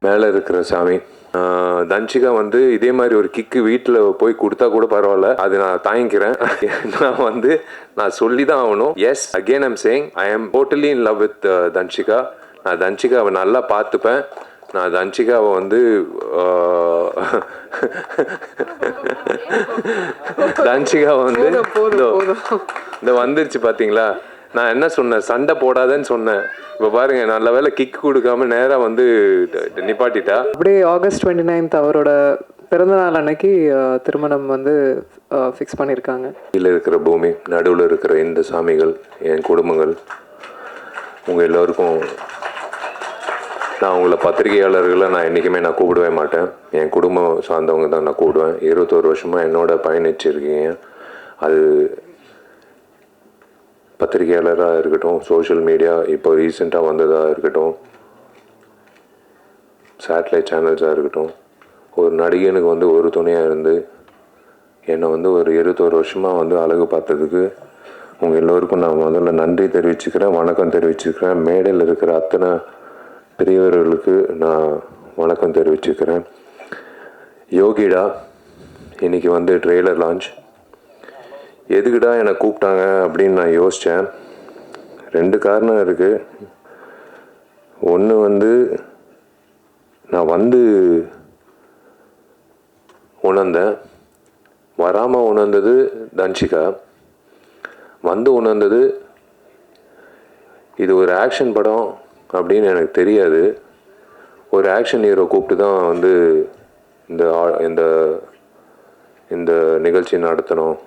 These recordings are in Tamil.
மேலே இருக்கிற சாமி. தன்ஷிகா வந்து இதே மாதிரி ஒரு கிக்கு வீட்டில் போய் கொடுத்தா கூட பரவாயில்ல, அது நான் தாங்கிக்கிறேன். நான் சொல்லி தான் ஆகணும். Yes, again I'm saying I am totally in love with Dhanshika. நான் தன்ஷிகாவை நல்லா பார்த்துப்பேன். நான் தன்ஷிகாவை தன்ஷிகாவை இந்த வந்துருச்சு பார்த்தீங்களா, நான் என்ன சொன்னேன், சண்டை போடாதேன்னு சொன்னேன். இப்போ பாருங்க, நல்ல வேலை கிக் கொடுக்காம நேராக நிப்பாட்டிட்டா. அப்படியே ஆகஸ்ட் 29 அவரோட பிறந்தநாள் அன்னைக்கு திருமணம் ஃபிக்ஸ் பண்ணியிருக்காங்க. கீழே இருக்கிற பூமி, நடுவில் இருக்கிற இந்த சாமிகள், என் குடும்பங்கள், உங்கள் எல்லோருக்கும் நான் உங்களை பத்திரிகையாளர்களை நான் என்றைக்குமே நான் கூப்பிடவே மாட்டேன். என் குடும்பம் சார்ந்தவங்க தான் நான் கூப்பிடுவேன். 21 வருஷமாக என்னோட பயணிச்சிருக்கீங்க. அது பத்திரிகையாளராக இருக்கட்டும், சோஷியல் மீடியா இப்போ ரீசெண்டாக வந்ததாக இருக்கட்டும், சேட்டலைட் சேனல்ஸாக இருக்கட்டும், ஒரு நடிகனுக்கு ஒரு துணையாக இருந்து என்னை ஒரு 21 வருஷமாக அழகு பார்த்ததுக்கு உங்கள் எல்லோருக்கும் நான் முதல்ல நன்றி தெரிவிச்சுக்கிறேன், வணக்கம் தெரிவிச்சுக்கிறேன். மேடையில் இருக்கிற அத்தனை பெரியவர்களுக்கு நான் வணக்கம் தெரிவிச்சுக்கிறேன். யோகிடா இன்றைக்கி ட்ரெய்லர் லான்ச். எதுக்குடா என்னை கூப்பிட்டாங்க அப்படின்னு நான் யோசித்தேன். 2 காரணம் இருக்குது. ஒன்று நான் உணர்ந்தேன், வராமல் உணர்ந்தது தன்ஷிகா, உணர்ந்தது இது ஒரு ஆக்ஷன் படம் அப்படின்னு எனக்கு தெரியாது. ஒரு ஆக்ஷன் ஹீரோ கூப்பிட்டு தான் இந்த இந்த நிகழ்ச்சி நடத்தணும்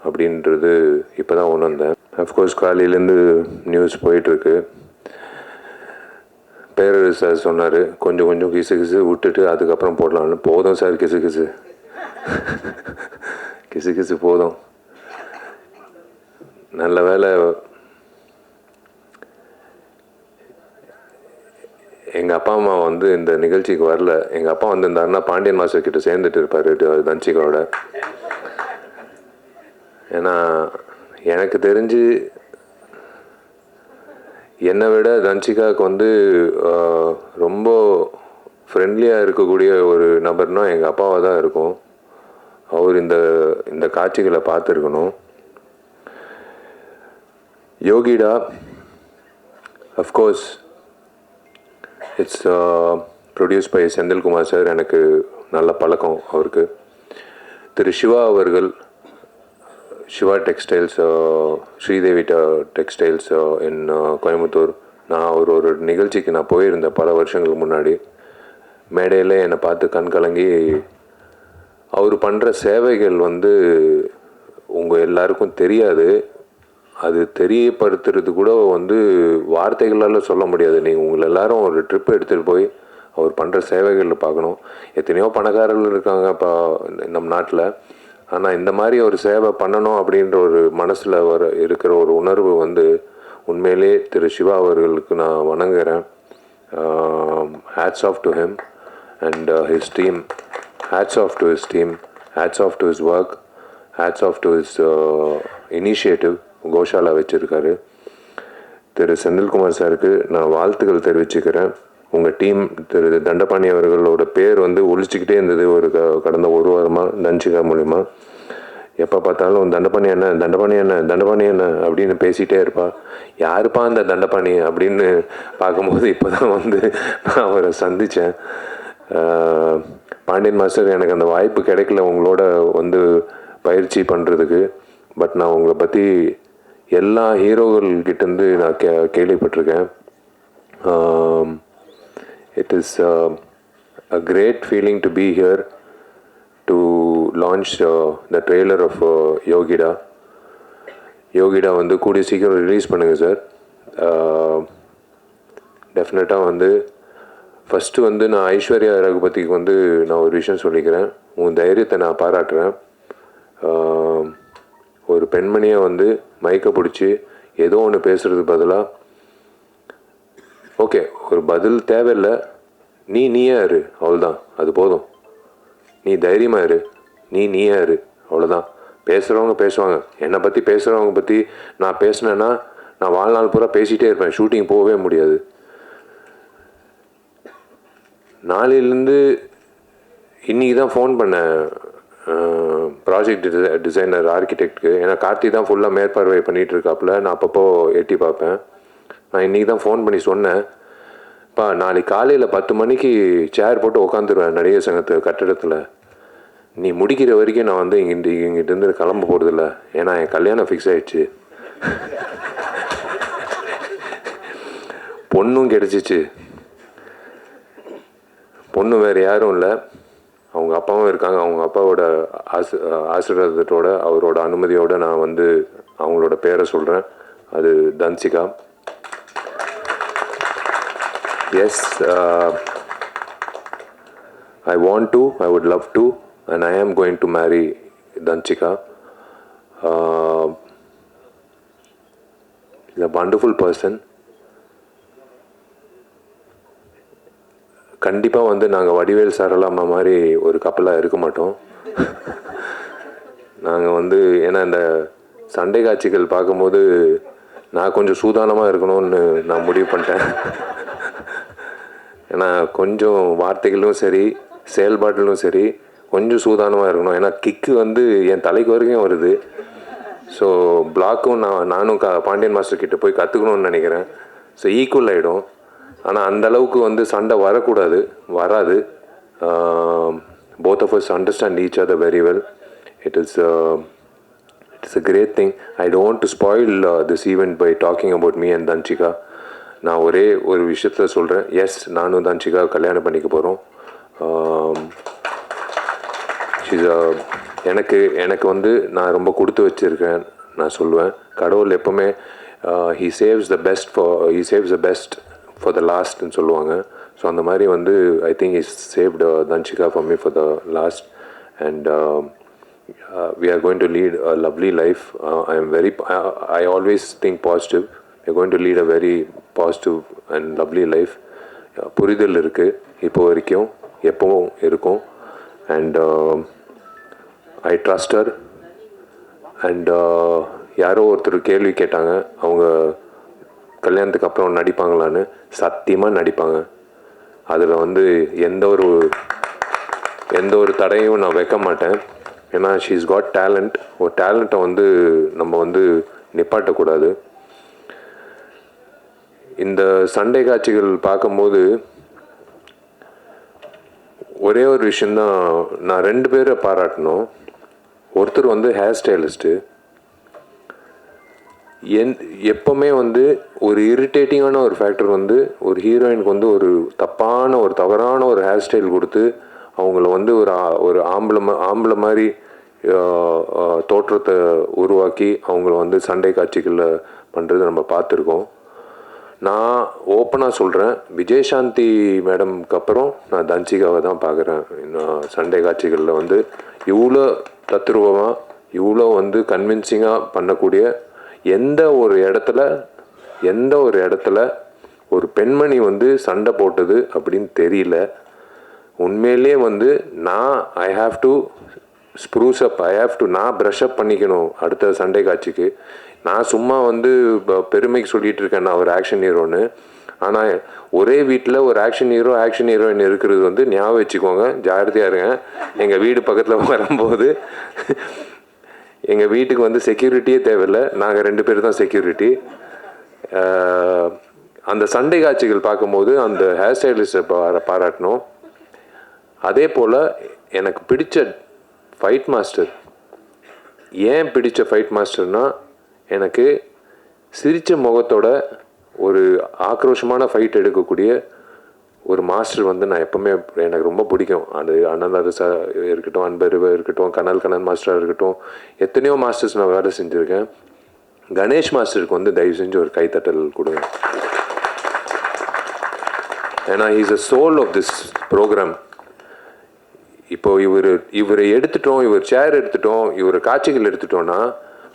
அப்படின்றது இப்போ தான் உணர்ந்தேன். அஃப்கோர்ஸ் காலையிலேருந்து நியூஸ் போயிட்டுருக்கு. பேரரசு சார் சொன்னார், கொஞ்சம் கொஞ்சம் கிசு கிசு விட்டுட்டு அதுக்கப்புறம் போடலான்னு. போதும் சார், கிசு கிசு கிசு கிசு போதும். நல்ல வேலை எங்கள் அப்பா அம்மா இந்த நிகழ்ச்சிக்கு வரல. எங்கள் அப்பா வந்திருந்தாருன்னா பாண்டியன் மாஸ்டர் கிட்ட சேர்ந்துட்டு இருப்பார் தன்ஷிகாவோட. ஏன்னா எனக்கு தெரிஞ்சு என்னை விட தன்ஷிகாவுக்கு ரொம்ப ஃப்ரெண்ட்லியாக இருக்கக்கூடிய ஒரு நபர்னால் எங்கள் அப்பாவாக தான் இருக்கும். அவர் இந்த காட்சிகளை பார்த்துருக்கணும். யோகிடா of course it's produced by Senthilkumar sir. எனக்கு நல்ல பழக்கம் அவருக்கு. திரு சிவா அவர்கள், Siva textiles, Sridevi textiles in Coimbatore. நான் ஒரு நிகழ்ச்சிக்கு நான் போயிருந்தேன் பல வருஷங்களுக்கு முன்னாடி. மேடையில் என்னை பார்த்து கண் கலங்கி அவர் பண்ணுற சேவைகள் உங்கள் எல்லாருக்கும் தெரியாது. அது தெரியப்படுத்துறது கூட வார்த்தைகளால் சொல்ல முடியாது. நீங்கள் உங்களை எல்லாரும் ஒரு ட்ரிப் எடுத்துகிட்டு போய் அவர் பண்ணுற சேவைகளில் பார்க்கணும். எத்தனையோ பணக்காரர்கள் இருக்காங்க இப்போ நம் நாட்டில். ஆனால் இந்த மாதிரி ஒரு சேவை பண்ணணும் அப்படின்ற ஒரு மனசில் இருக்கிற ஒரு உணர்வு உண்மையிலே திரு சிவா அவர்களுக்கு நான் வணங்குகிறேன். Hats off to him and his team. Hats off to his team, hats off to his work, hats off to his initiative. கோஷாலா வச்சுருக்காரு. திரு செந்தில்குமார் சாருக்கு நான் வாழ்த்துக்கள் தெரிவிச்சுக்கிறேன். உங்கள் டீம் திரு தண்டபாணி அவர்களோட பேர் ஒழிச்சிக்கிட்டே இருந்தது கடந்த ஒரு வாரமாக தன்ஷிகா மூலிமா. எப்போ பார்த்தாலும் தண்டபாணி என்ன தண்டபாணி என்ன தண்டபாணி என்ன அப்படின்னு பேசிகிட்டே இருப்பா. யாருப்பா அந்த தண்டபாணி அப்படின்னு பார்க்கும்போது இப்போ தான் நான் அவரை சந்தித்தேன். பாண்டியன் மாஸ்டர், எனக்கு அந்த வாய்ப்பு கிடைக்கல உங்களோட பயிற்சி பண்ணுறதுக்கு. பட் நான் உங்களை பற்றி எல்லா ஹீரோகள்கிட்டேருந்து நான் கேள்விப்பட்டிருக்கேன். It is a great feeling to be here to launch the trailer of Yogida. Yogida கூடிய சீக்கிரம் ரிலீஸ் பண்ணுங்கள் சார். டெஃபினட்டாக ஃபஸ்ட்டு நான் ஐஸ்வர்யா ரகுபதிக்கு நான் ஒரு விஷயம் சொல்லிக்கிறேன். உன் தைரியத்தை நான் பாராட்டுறேன். ஒரு பெண்மணியை மயக்க பிடிச்சி ஏதோ ஒன்று பேசுகிறது பதிலாக, ஓகே ஒரு பதில் தேவையில்லை, நீயே இரு, அவ்வளோதான், அது போதும். நீ தைரியமாக இரு, நீயே இரு, அவ்வளோதான். பேசுகிறவங்க பேசுவாங்க. என்னை பற்றி பேசுகிறவங்க பற்றி நான் பேசினேன்னா நான் வாழ்நாள் பூரா பேசிகிட்டே இருப்பேன், ஷூட்டிங் போகவே முடியாது. நாளையிலேருந்து இன்றைக்கி தான் ஃபோன் பண்ணேன் ப்ராஜெக்ட் டிசைனர் ஆர்கிடெக்ட்க்கு. ஏன்னா கார்த்தி தான் ஃபுல்லாக மேற்பார்வை பண்ணிகிட்டு இருக்காப்புல, நான் அப்பப்போ எட்டி பார்ப்பேன். நான் இன்றைக்கி தான் ஃபோன் பண்ணி சொன்னேன், பா நாளைக்கு காலையில் 10 மணிக்கு சேர் போட்டு உட்காந்துருவேன் நடிகர் சங்கத்து கட்டிடத்தில். நீ முடிக்கிற வரைக்கும் நான் வந்து இங்கிட்டேருந்து கிளம்ப போகிறதில்ல, ஏன்னா என் கல்யாணம் ஃபிக்ஸ் ஆகிடுச்சு, பொண்ணும் கிடச்சிச்சு. பொண்ணு வேறு யாரும் இல்லை, அவங்க அப்பாவும் இருக்காங்க. அவங்க அப்பாவோட ஆசீர்வாதத்தோட அவரோட அனுமதியோடு நான் வந்து அவங்களோட பேரை சொல்கிறேன். அது Dhanshika. Yes, I want to, I would love to, and I am going to marry Danchika. She's a wonderful person. கண்டிப்பாக வந்து நாங்கள் வடிவேல் சாரலாமா மாதிரி ஒரு கப்பலாக இருக்க மாட்டோம். நாங்கள் வந்து ஏன்னா இந்த சண்டை காட்சிகள் பார்க்கும்போது நான் கொஞ்சம் சூதானமாக இருக்கணும்னு நான் முடிவு பண்ணிட்டேன். ஏன்னா கொஞ்சம் வார்த்தைகளும் சரி செயல்பாட்டிலும் சரி கொஞ்சம் சூதானமாக இருக்கணும். ஏன்னா கிக்கு வந்து என் தலைக்கு வரைக்கும் வருது. ஸோ பிளாக்கும் நானும் பாண்டியன் மாஸ்டர் கிட்ட போய் கற்றுக்கணும்னு நினைக்கிறேன். ஸோ ஈக்குவல் ஆகிடும். ஆனால் அந்தளவுக்கு வந்து சண்டை வரக்கூடாது, வராது. both of us understand each other very well. It is a great thing. I don't want to spoil this event by talking about me and Danchika. நான் ஒரே ஒரு விஷயத்த சொல்கிறேன். எஸ், நானும் தன்சிகா கல்யாணம் பண்ணிக்க போகிறோம். எனக்கு வந்து நான் ரொம்ப கொடுத்து வச்சுருக்கேன் நான் சொல்லுவேன். கடவுள் எப்போவுமே he saves the best for the lastன்னு சொல்லுவாங்க. ஸோ அந்த மாதிரி வந்து I think he saved Danchika for me for the last, and we are going to lead a lovely life. I always think positive. We are going to lead a very positive and lovely life. புரிதல் இருக்குது இப்போ வரைக்கும், எப்பவும் இருக்கும். And I trust her. And யாரோ ஒருத்தர் கேள்வி கேட்டாங்க, அவங்க கல்யாணத்துக்கு அப்புறம் நடிப்பாங்களான்னு. சத்தியமாக நடிப்பாங்க. அதில் வந்து எந்த ஒரு தடையும் நான் வைக்க மாட்டேன். ஏன்னா ஷீஸ் காட் டேலண்ட். ஒரு டேலண்ட்டை வந்து நம்ம வந்து நிப்பாட்டக்கூடாது. இந்த சண்டை காட்சிகள் பார்க்கும்போது ஒரே ஒரு விஷயந்தான் நான் 2 பேரை பாராட்டணும். ஒருத்தர் வந்து ஹேர் ஸ்டைலிஸ்ட்டு. எப்போவுமே வந்து ஒரு இரிட்டேட்டிங்கான ஒரு ஃபேக்டர் வந்து ஒரு ஹீரோயினுக்கு வந்து ஒரு தவறான ஒரு ஹேர் ஸ்டைல் கொடுத்து அவங்கள வந்து ஒரு ஆம்பளை மாதிரி தோற்றத்தை உருவாக்கி அவங்கள வந்து சண்டை காட்சிகளில் பண்ணுறது நம்ம பார்த்துருக்கோம். நான் ஓப்பனாக சொல்கிறேன், விஜயசாந்தி மேடம்க்கு அப்புறம் நான் தன்சிகாவை தான் பார்க்குறேன். சண்டை காட்சிகளில் வந்து இவ்வளோ தத்ரூபமாக, இவ்வளோ வந்து கன்வின்சிங்காக பண்ணக்கூடிய எந்த ஒரு இடத்துல ஒரு பெண்மணி வந்து சண்டை போட்டது அப்படின்னு தெரியல. உண்மையிலே வந்து ஐ ஹாவ் டு ஸ்ப்ரூஸ் அப், நான் ப்ரஷ் அப் பண்ணிக்கணும் அடுத்த சண்டை காட்சிக்கு. நான் சும்மா வந்து பெருமைக்கு சொல்லிகிட்டு இருக்கேன் நான் ஒரு ஆக்ஷன் ஹீரோன்னு. ஆனால் ஒரே வீட்டில் ஒரு ஆக்ஷன் ஹீரோயின் இருக்கிறது வந்து ஞாபகம் வச்சுக்கோங்க, ஜாகிரதையாக இருங்க. எங்கள் வீடு பக்கத்தில் வரும்போது எங்கள் வீட்டுக்கு வந்து செக்யூரிட்டியே தேவையில்லை, நாங்கள் 2 பேர் தான் செக்யூரிட்டி. அந்த சண்டை காட்சிகள் பார்க்கும்போது அந்த ஹேர் ஸ்டைலிஸ்ட்டை பாராட்டணும். அதே போல் எனக்கு பிடிச்ச ஃபைட் மாஸ்டர், ஏன் பிடிச்ச ஃபைட் மாஸ்டர்னால் எனக்கு சிரித்த முகத்தோட ஒரு ஆக்ரோஷமான ஃபைட் எடுக்கக்கூடிய ஒரு மாஸ்டர் வந்து நான் எப்போவுமே எனக்கு ரொம்ப பிடிக்கும். அது அனந்தரசா இருக்கட்டும், அன்பருவா இருக்கட்டும், கனல் மாஸ்டராக இருக்கட்டும், எத்தனையோ மாஸ்டர்ஸ் நான் வேலை செஞ்சுருக்கேன். கணேஷ் மாஸ்டருக்கு வந்து தயவு செஞ்சு ஒரு கைத்தட்டல் கொடுங்க. ஏன்னா is a soul of this programme. இப்போ இவரை எடுத்துட்டோம், இவர் சேர் எடுத்துட்டோம், இவர் காட்சிகள் எடுத்துட்டோன்னா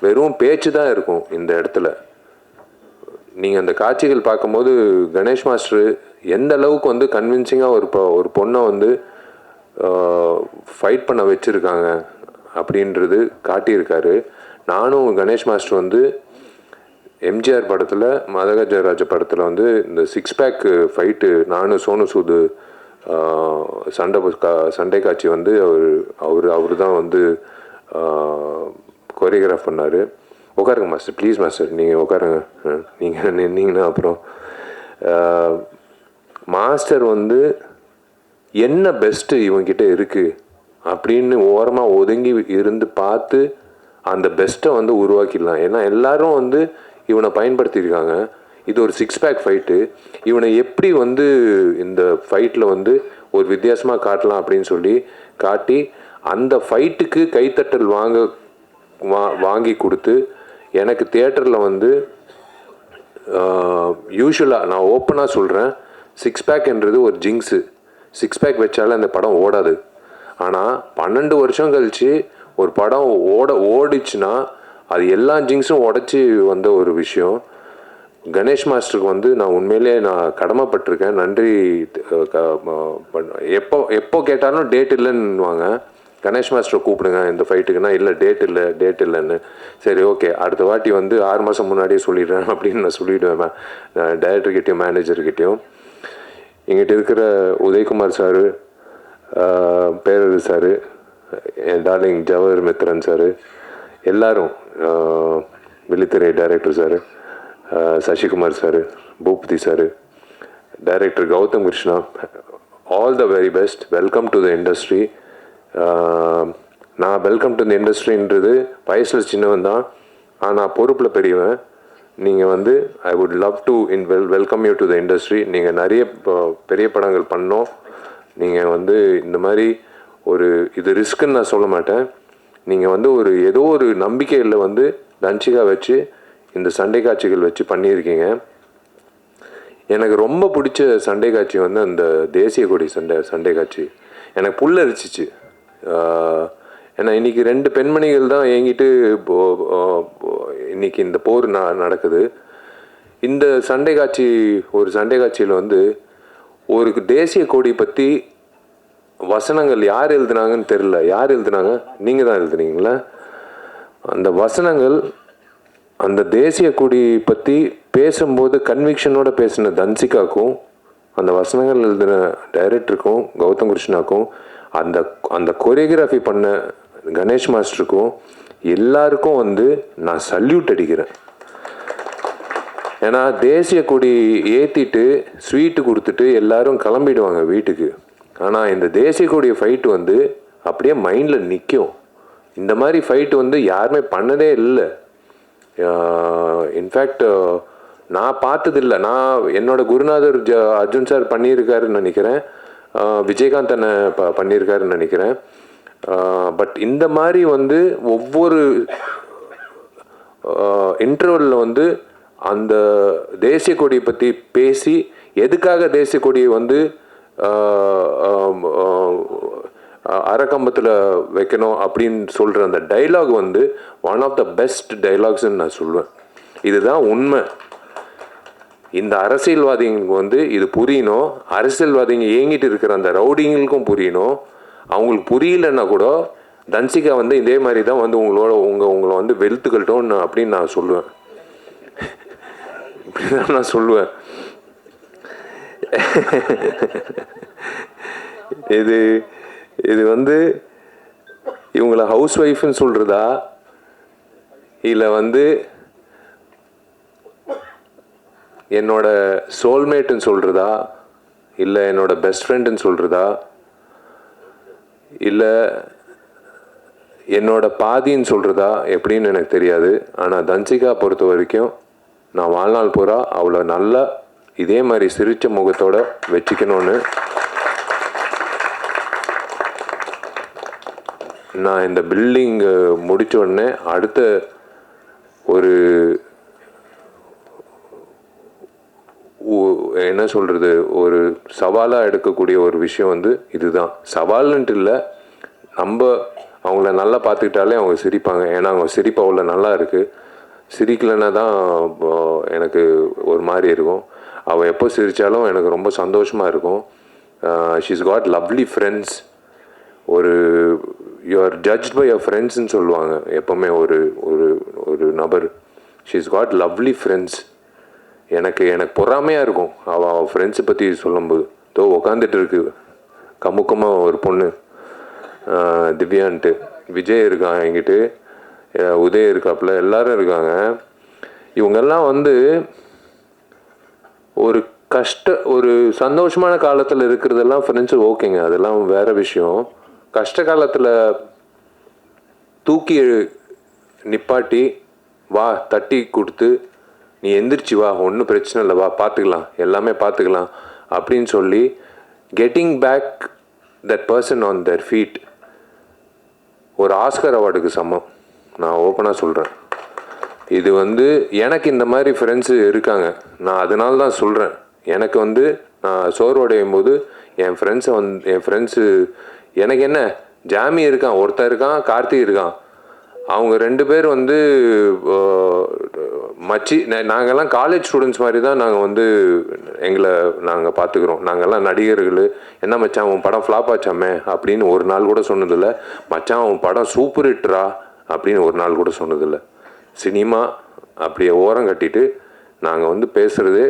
வெறும் பேச்சு தான் இருக்கும் இந்த இடத்துல. நீங்கள் அந்த காட்சிகள் பார்க்கும்போது கணேஷ் மாஸ்டர் எந்த அளவுக்கு வந்து கன்வின்சிங்காக ஒரு பொண்ணை வந்து ஃபைட் பண்ண வச்சுருக்காங்க அப்படின்றது காட்டியிருக்காரு. நானும் கணேஷ் மாஸ்டர் வந்து எம்ஜிஆர் படத்தில், மதகஜராஜ படத்தில் வந்து இந்த 6 பேக் ஃபைட்டு நானும் சோனு சூது சண்டை காட்சி வந்து அவர் தான் வந்து கொரியோகிராஃப் பண்ணார். உட்காருங்க மாஸ்டர், ப்ளீஸ் மாஸ்டர், நீங்கள் உட்காருங்க. நீங்கள் நின்னீங்கன்னா அப்புறம் மாஸ்டர் வந்து என்ன பெஸ்ட்டு இவங்கிட்ட இருக்குது அப்படின்னு ஓரமாக ஒதுங்கி இருந்து பார்த்து அந்த பெஸ்ட்டை வந்து உருவாக்கிடலாம். ஏன்னா எல்லோரும் வந்து இவனை பயன்படுத்தியிருக்காங்க. இது ஒரு 6 பேக் ஃபைட்டு. இவனை எப்படி வந்து இந்த ஃபைட்டில் வந்து ஒரு வித்தியாசமாக காட்டலாம் அப்படின்னு சொல்லி காட்டி அந்த ஃபைட்டுக்கு கைத்தட்டல் வாங்கி கொடுத்து எனக்கு தியேட்டரில் வந்து யூஷுவலாக நான் ஓப்பனாக சொல்கிறேன், 6 பேக்ன்றது ஒரு ஜிங்ஸு. 6 பேக் வச்சாலே அந்த படம் ஓடாது. ஆனால் 12 வருஷம் கழித்து ஒரு படம் ஓடிச்சுன்னா அது எல்லா ஜிங்ஸும் உடச்சி வந்த ஒரு விஷயம். கணேஷ் மாஸ்டருக்கு வந்து நான் உண்மையிலே நான் கடமைப்பட்டிருக்கேன். நன்றி. எப்போ கேட்டாலும் டேட் இல்லைன்னுவாங்க. கணேஷ் மாஸ்டரை கூப்பிடுங்க இந்த ஃபைட்டுக்குன்னா, இல்லை டேட் இல்லைன்னு. சரி ஓகே, அடுத்த வாட்டி வந்து 6 மாதம் முன்னாடியே சொல்லிடுறேன் அப்படின்னு நான் சொல்லிவிடுவேன் டைரக்டர்கிட்டையும் மேனேஜர்கிட்டையும். எங்கிட்ட இருக்கிற உதயகுமார் சாரு, பேரரசு சாரு, என் டார்லிங் ஜவஹர் மித்ரன் சாரு, எல்லாரும், Vizhithirai director sir, Sasikumar sir, Boopathy sir, director Gautham Krishna, all the very best. Welcome to the industry. நான் வெல்கம் டு த இண்டஸ்ட்ரின்றது வயசில் சின்னவன் தான், ஆனால் பொறுப்பில் பெரியவன். நீங்கள் வந்து I would love to welcome you to the industry. நீங்கள் நிறைய பெரிய படங்கள் பண்ணோம். நீங்கள் வந்து இந்த மாதிரி ஒரு இது ரிஸ்க்குன்னு நான் சொல்ல மாட்டேன். நீங்கள் வந்து ஏதோ ஒரு நம்பிக்கையில் வந்து தன்சிகா வச்சு இந்த சண்டை காட்சிகள் வச்சு பண்ணியிருக்கீங்க. எனக்கு ரொம்ப பிடிச்ச சண்டை காட்சி வந்து அந்த தேசிய கொடி சண்டை காட்சி. எனக்கு புல்லரிச்சிச்சு. ஏன்னா இன்றைக்கி 2 பெண்மணிகள் தான் என்கிட்ட இன்றைக்கி இந்த போர் நடக்குது. இந்த சண்டை காட்சியில் வந்து ஒரு தேசிய கொடி பற்றி வசனங்கள் யார் எழுதுனாங்கன்னு தெரில. யார் எழுதுனாங்க? நீங்கள் தான் எழுதுனீங்களா? அந்த வசனங்கள் அந்த தேசிய கொடி பற்றி பேசும்போது கன்விக்ஷனோட பேசின தன்சிகாக்கும், அந்த வசனங்கள் எழுதின டைரக்டருக்கும் கௌதம் கிருஷ்ணாக்கும், அந்த கொரியோகிராஃபி பண்ண கணேஷ் மாஸ்டருக்கும் எல்லாருக்கும் வந்து நான் சல்யூட் அடிக்கிறேன். ஏன்னா தேசிய கொடி ஏற்றிட்டு ஸ்வீட்டு கொடுத்துட்டு எல்லாரும் கிளம்பிடுவாங்க வீட்டுக்கு. ஆனால் இந்த தேசிய கொடிய ஃபைட்டு வந்து அப்படியே மைண்டில் நிற்கும். இந்த மாதிரி ஃபைட்டு வந்து யாருமே பண்ணதே இல்லை. இன்ஃபேக்ட் நான் பார்த்ததில்லை. நான் என்னோட குருநாதர் அர்ஜுன் சார் பண்ணியிருக்காருன்னு நினைக்கிறேன், விஜயகாந்த் அண்ணன் பண்ணியிருக்காருன்னு நினைக்கிறேன். பட் இந்த மாதிரி வந்து ஒவ்வொரு இன்டர்வலில் வந்து அந்த தேசிய கொடியை பற்றி பேசி எதுக்காக தேசிய கொடியை வந்து அரைக்கம்பத்தில் வைக்கணும் அப்படின்னு சொல்கிற அந்த டைலாக் வந்து ஒன் ஆஃப் த பெஸ்ட் டைலாக்ஸ்ன்னு நான் சொல்லுவேன். இதுதான் உண்மை. இந்த அரசியல்வாதிகளுக்கு வந்து இது புரியணும். அரசியல்வாதிங்க ஏங்கிட்டு இருக்கிற அந்த ரவுடிங்களுக்கும் புரியணும். அவங்களுக்கு புரியலன்னா கூட தன்சிகா வந்து இதே மாதிரி தான் வந்து உங்களை வந்து வெளுத்துக்கட்டும் அப்படின்னு நான் சொல்லுவேன். இப்படி தான் நான் சொல்லுவேன். இது வந்து இவங்கள ஹவுஸ் ஒய்ஃப்னு சொல்கிறதா, இல்லை வந்து என்னோட சோல்மேட்டுன்னு சொல்கிறதா, இல்லை என்னோட பெஸ்ட் ஃப்ரெண்டுன்னு சொல்கிறதா, இல்லை என்னோட பாதின்னு சொல்கிறதா எப்படின்னு எனக்கு தெரியாது. ஆனால் தன்சிகா பொறுத்த வரைக்கும் நான் வாழ்நாள் பூரா அவளை நல்லா இதே மாதிரி சிரித்த முகத்தோடு வச்சுக்கணும்னு நான் இந்த பில்டிங் முடித்த உடனே அடுத்த என்ன சொல்கிறது, ஒரு சவாலாக எடுக்கக்கூடிய ஒரு விஷயம் வந்து இதுதான். சவால்ன்ட்டு இல்லை, நம்ம அவங்கள நல்லா பார்த்துக்கிட்டாலே அவங்க சிரிப்பாங்க. ஏன்னா அவங்க சிரிப்பு அவ்வளோ நல்லா இருக்குது. சிரிக்கலைன்னா தான் எனக்கு ஒரு மாதிரி இருக்கும். அவள் எப்போ சிரித்தாலும் எனக்கு ரொம்ப சந்தோஷமாக இருக்கும். She's got lovely friends. You are judged by your ஃப்ரெண்ட்ஸ்ன்னு சொல்லுவாங்க எப்போவுமே ஒரு நபர். She's got lovely friends. எனக்கு பொறாமையாக இருக்கும் அவள் ஃப்ரெண்ட்ஸை பற்றி சொல்லும்போது. உட்காந்துட்டு இருக்கு கமுக்கமாக ஒரு பொண்ணு திவ்யான்ட்டு, விஜய் இருக்கான் என்கிட்ட, உதய் இருக்காப்புல, எல்லாரும் இருக்காங்க. இவங்கெல்லாம் வந்து ஒரு சந்தோஷமான காலத்தில் இருக்கிறதெல்லாம் ஃப்ரெண்ட்ஸு ஓகேங்க, அதெல்லாம் வேறு விஷயம். கஷ்ட காலத்தில் தூக்கி நிப்பாட்டி வா, தட்டி கொடுத்து நீ எந்திரிச்சு வா, ஒன்றும் பிரச்சனை இல்லை, வா பார்த்துக்கலாம், எல்லாமே பார்த்துக்கலாம் அப்படின்னு சொல்லி getting back that person on their feet ஒரு ஆஸ்கர் அவார்டுக்கு சமம். நான் ஓப்பனாக சொல்கிறேன். இது வந்து எனக்கு இந்த மாதிரி ஃப்ரெண்ட்ஸு இருக்காங்க. நான் அதனால தான் சொல்கிறேன். எனக்கு வந்து நான் சோர்வடையும் போது என் ஃப்ரெண்ட்ஸு எனக்கு என்ன, ஜாமி இருக்கான், ஒருத்தர் இருக்கான், கார்த்தி இருக்கான், அவங்க 2 பேர் வந்து நாங்கள்லாம் காலேஜ் ஸ்டூடெண்ட்ஸ் மாதிரி தான் நாங்கள் வந்து நாங்கள் பார்த்துக்குறோம். நாங்கள்லாம் நடிகர்கள். என்ன மச்சான் உன் படம் ஃப்ளாப் ஆச்சாமே அப்படின்னு ஒரு நாள் கூட சொன்னதில்லை. மச்சான் உன் படம் சூப்பர் ஹிட்ரா அப்படின்னு ஒரு நாள் கூட சொன்னதில்லை. சினிமா அப்படியே ஓரம் கட்டிட்டு நாங்கள் வந்து பேசுகிறதே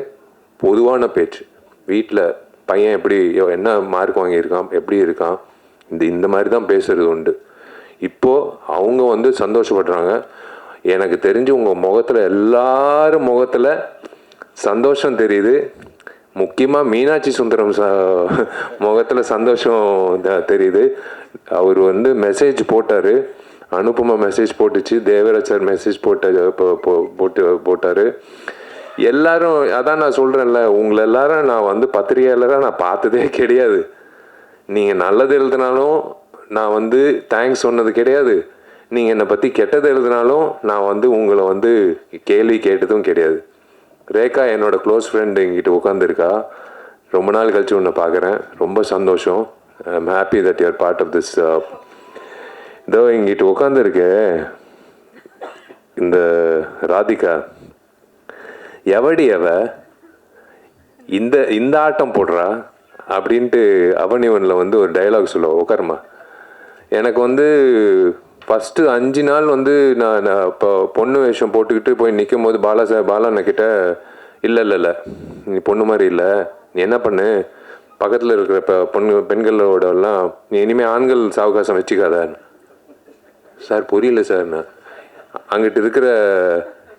பொதுவான பேச்சு. வீட்டில் பையன் எப்படி, என்ன மார்க் வாங்கியிருக்கான், எப்படி இருக்கான், இந்த மாதிரி தான் பேசுகிறது உண்டு. இப்போது அவங்க வந்து சந்தோஷப்படுறாங்க. எனக்கு தெரிஞ்சு உங்கள் முகத்தில், எல்லாரும் முகத்தில் சந்தோஷம் தெரியுது. முக்கியமாக மீனாட்சி சுந்தரம் முகத்தில் சந்தோஷம் தெரியுது. அவர் வந்து மெசேஜ் போட்டார், அனுப்பமா மெசேஜ் போட்டுச்சு, தேவராஜ் சார் மெசேஜ் போட்டார். எல்லாரும் அதான் நான் சொல்கிறேன்ல, உங்களை எல்லாரும் நான் வந்து பத்திரிகையாளராக நான் பார்த்ததே கிடையாது. நீங்கள் நல்லது எழுதினாலும் நான் வந்து தேங்க்ஸ் சொன்னது கிடையாது. நீங்கள் என்னை பற்றி கெட்டது எழுதினாலும் நான் வந்து உங்களை வந்து கேள்வி கேட்டதும் கிடையாது. ரேகா என்னோடய க்ளோஸ் ஃப்ரெண்டு எங்கிட்ட உட்காந்துருக்கா. ரொம்ப நாள் கழிச்சு உன்னை பார்க்குறேன், ரொம்ப சந்தோஷம். I am happy that you're part of this. இதோ இங்கிட்ட உட்காந்துருக்கு இந்த ராதிகா, எவடி இந்த ஆட்டம் போடுறா அப்படின்ட்டு அவனிவனில் வந்து ஒரு டைலாக் சொல்லுவோம். உட்காரமா, எனக்கு வந்து ஃபஸ்ட்டு 5 நாள் வந்து நான் இப்போ பொண்ணு வேஷம் போட்டுக்கிட்டு போய் நிற்கும் போது பாலாண்ணக்கிட்ட இல்லை நீ பொண்ணு மாதிரி இல்லை, நீ என்ன பண்ணு, பக்கத்தில் இருக்கிற பெண்களோடலாம் நீ இனிமேல் ஆண்கள் சாவகாசம் வச்சுக்காத. சார் புரியல சார். நான் அங்கிட்டு இருக்கிற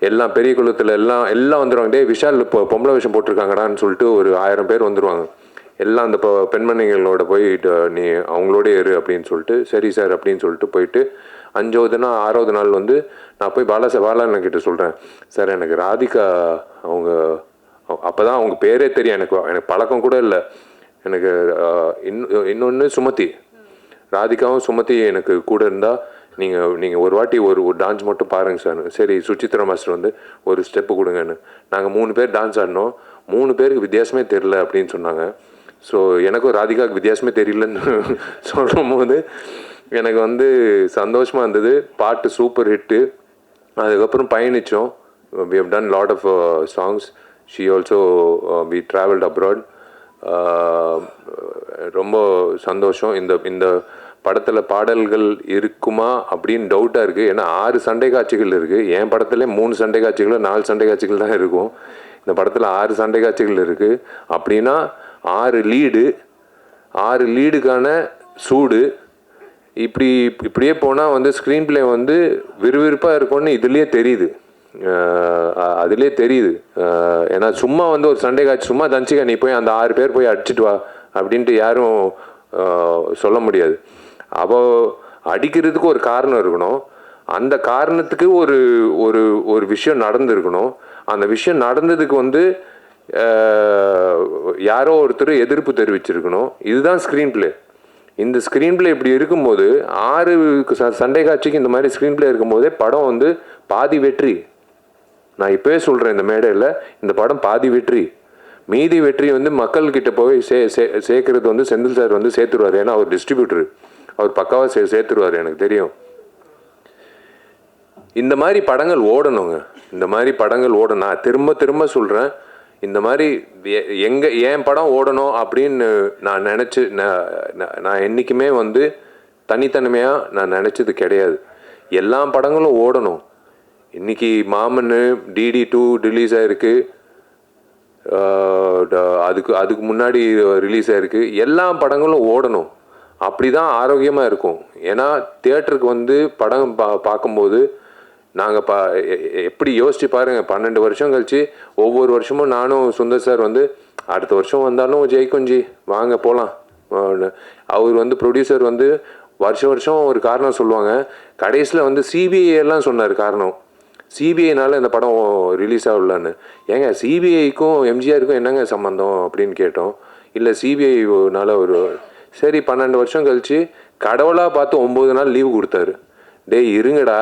எல்லாம் பெரிய குளத்தில் எல்லாம் வந்துடுவாங்க. டே விஷால் இப்போ பொம்பளை விஷயம் போட்டிருக்காங்கடான்னு சொல்லிட்டு ஒரு 1000 பேர் வந்துடுவாங்க. எல்லாம் அந்த பெண்மணிகளோட போய் நீ அவங்களோடய இரு அப்படின்னு சொல்லிட்டு, சரி சார் அப்படின்னு சொல்லிட்டு போயிட்டு 5வது நாள் 6வது நாள் வந்து நான் போய் பாலாண்ணக்கிட்ட சொல்கிறேன், சார் எனக்கு ராதிகா அவங்க, அப்போ தான் அவங்க பேரே தெரியும், எனக்கு பழக்கம் கூட இல்லை. எனக்கு இன்னொன்று சுமதி, ராதிகாவும் சுமதி எனக்கு கூட இருந்தால் நீங்கள் ஒரு வாட்டி ஒரு டான்ஸ் மட்டும் பாருங்கள் சார். சரி சுச்சித்ரா மாஸ்டர் வந்து ஒரு ஸ்டெப்பு கொடுங்கன்னு. நாங்கள் 3 பேர் டான்ஸ் ஆடினோம். 3 பேருக்கு வித்தியாசமே தெரில அப்படின்னு சொன்னாங்க. ஸோ எனக்கும் ராதிகாவுக்கு வித்தியாசமே தெரியலன்னு சொல்லும் போது எனக்கு வந்து சந்தோஷமாக இருந்தது. பாட்டு சூப்பர் ஹிட்டு. அதுக்கப்புறம் பயணித்தோம். we have done lot of songs. she also we traveled abroad. ரொம்ப சந்தோஷம். இந்த படத்தில் பாடல்கள் இருக்குமா அப்படின்னு டவுட்டாக இருக்குது. ஏன்னா 6 சண்டை காட்சிகள் இருக்குது. என் படத்துல 3 சண்டை காட்சிகளோ 4 சண்டை காட்சிகள் தான் இருக்கும். இந்த படத்தில் 6 சண்டை காட்சிகள் இருக்குது. அப்படின்னா 6 லீடுக்கான சூடு. இப்படியே போனால் வந்து ஸ்க்ரீன் பிளே வந்து விறுவிறுப்பாக இருக்கும்னு அதுலேயே தெரியுது. ஏன்னா சும்மா வந்து ஒரு சண்டை காட்சி சும்மா தஞ்சிக்கா நீ போய் அந்த 6 பேர் போய் அடிச்சிட்டு வா அப்படின்ட்டு யாரும் சொல்ல முடியாது. அவள் அடிக்கிறதுக்கு ஒரு காரணம் இருக்கணும். அந்த காரணத்துக்கு ஒரு விஷயம் நடந்திருக்கணும். அந்த விஷயம் நடந்ததுக்கு வந்து யாரோ ஒருத்தர் எதிர்ப்பு தெரிவிச்சிருக்கணும். இதுதான் ஸ்க்ரீன் பிளே. இந்த ஸ்க்ரீன் பிளே இப்படி இருக்கும்போது 6 சண்டை காட்சிக்கு இந்த மாதிரி ஸ்க்ரீன் பிளே இருக்கும்போதே படம் வந்து பாதி வெற்றி. நான் இப்போவே சொல்கிறேன் இந்த மேடையில், இந்த படம் பாதி வெற்றி. மீதி வெற்றி வந்து மக்கள்கிட்ட போய் சேர்க்கறது வந்து செந்தில் சார் வந்து சேர்த்துருவார். ஏன்னா அவர் டிஸ்ட்ரிபியூட்டர், அவர் பக்காவாக சேர்த்துருவார், எனக்கு தெரியும். இந்த மாதிரி படங்கள் ஓடணுங்க. இந்த மாதிரி படங்கள் ஓடணும். நான் திரும்ப சொல்கிறேன், இந்த மாதிரி என் படம் ஓடணும் அப்படின்னு நான் நான் என்றைக்குமே வந்து தனித்தன்மையாக நான் நினச்சது கிடையாது. எல்லா படங்களும் ஓடணும். இன்றைக்கி மாமன் DD2 ரிலீஸ் ஆகிருக்கு. அதுக்கு முன்னாடி ரிலீஸ் ஆகிருக்கு. எல்லா படங்களும் ஓடணும், அப்படி தான் ஆரோக்கியமாக இருக்கும். ஏன்னா தியேட்டருக்கு வந்து படம் பார்க்கும்போது நாங்கள் எப்படி யோசிச்சு பாருங்கள், 12 வருஷம் கழிச்சு ஒவ்வொரு வருஷமும் நானும் சுந்தர் சார் வந்து அடுத்த வருஷம் வந்தாலும் ஜெயிக்குஞ்சி வாங்க போகலாம். அவர் வந்து ப்ரொடியூசர் வந்து வருஷம் ஒரு காரணம் சொல்லுவாங்க. கடைசியில் வந்து சிபிஐ எல்லாம் சொன்னார் காரணம். சிபிஐனால இந்த படம் ரிலீஸ் ஆகலான்னு. ஏங்க சிபிஐக்கும் எம்ஜிஆருக்கும் என்னங்க சம்மந்தம் அப்படின்னு கேட்டோம். இல்லை சிபிஐனால ஒரு சரி 12 வருஷம் கழிச்சு கடவுளாக பார்த்து 9 நாள் லீவு கொடுத்தாரு. டேய் இருங்கடா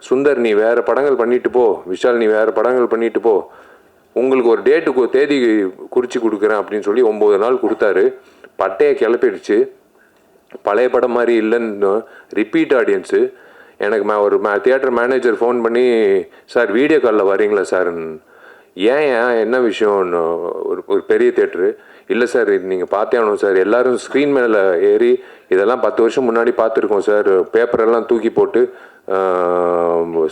சுந்தர், நீ வேறு படங்கள் பண்ணிட்டு போ, விஷால் நீ வேறு படங்கள் பண்ணிட்டு போ, உங்களுக்கு ஒரு டேட்டுக்கு ஒரு தேதி குறித்து கொடுக்குறேன் அப்படின்னு சொல்லி 9 நாள் கொடுத்தாரு. பட்டையை கிளப்பிடுச்சு. பழைய படம் மாதிரி இல்லைன்னு ரிப்பீட் ஆடியன்ஸு. எனக்கு ஒரு தியேட்டர் மேனேஜர் ஃபோன் பண்ணி, சார் வீடியோ காலில் வரீங்களா சார்? ஏன் என்ன விஷயம்னு ஒரு பெரிய தியேட்டரு. இல்லை சார் இது நீங்கள் பார்த்தே ஆகணும் சார், எல்லோரும் ஸ்க்ரீன் மேலே ஏறி இதெல்லாம் 10 வருஷம் முன்னாடி பார்த்துருக்கோம் சார், பேப்பரெல்லாம் தூக்கி போட்டு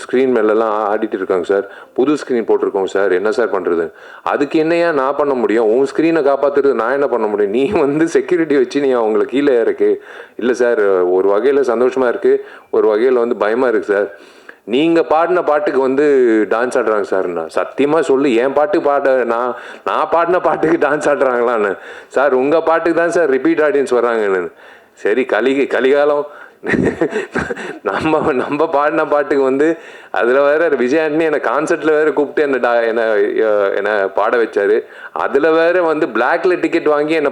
ஸ்க்ரீன் மேலெல்லாம் ஆடிட்டு இருக்காங்க சார், புது ஸ்க்ரீன் போட்டிருக்கோம் சார், என்ன சார் பண்ணுறது? அதுக்கு என்னையா நான் பண்ண முடியும்? உன் ஸ்க்ரீனை காப்பாற்றுறது நான் என்ன பண்ண முடியும்? நீ வந்து செக்யூரிட்டி வச்சு நீ அவங்கள கீழே இறக்கு. இல்லை சார் ஒரு வகையில் சந்தோஷமாக இருக்குது, ஒரு வகையில் வந்து பயமாக இருக்குது சார். நீங்கள் பாடின பாட்டுக்கு வந்து டான்ஸ் ஆடுறாங்க சார்ண்ணா. சத்தியமாக சொல்லு, என் பாட்டுக்கு நான் பாடின பாட்டுக்கு டான்ஸ் ஆடுறாங்களான்னு. சார் உங்கள் பாட்டுக்கு தான் சார் ரிப்பீட் ஆடியன்ஸ் வர்றாங்கன்னு. சரி கலிகாலம் நம்ம பாடின பாட்டுக்கு வந்து அதில் வேற விஜய் ஆண்டனி என்னை கான்சர்ட்டில் வேற கூப்பிட்டு என்னை பாட வச்சாரு. அதில் வேற வந்து பிளாக்ல டிக்கெட் வாங்கி என்னை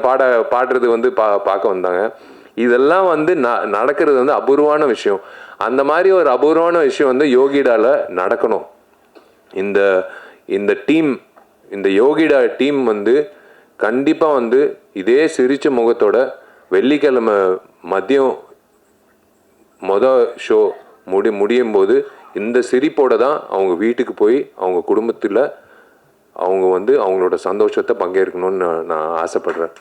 பாடுறது வந்து பார்க்க வந்தாங்க. இதெல்லாம் வந்து நடக்கிறது வந்து அபூர்வமான விஷயம். அந்த மாதிரி ஒரு அபூர்வமான விஷயம் வந்து யோகிடால நடக்கணும். இந்த டீம், இந்த யோகிடா டீம் வந்து கண்டிப்பாக வந்து இதே சிரிச்ச முகத்தோட வெள்ளிக்கிழமை மதியம் ஷோ முடியும் போது இந்த சிரிப்போட தான் அவங்க வீட்டுக்கு போய் அவங்க குடும்பத்தில் அவங்க வந்து அவங்களோட சந்தோஷத்தை பங்கேற்கணும்னு நான் ஆசைப்படுறேன்.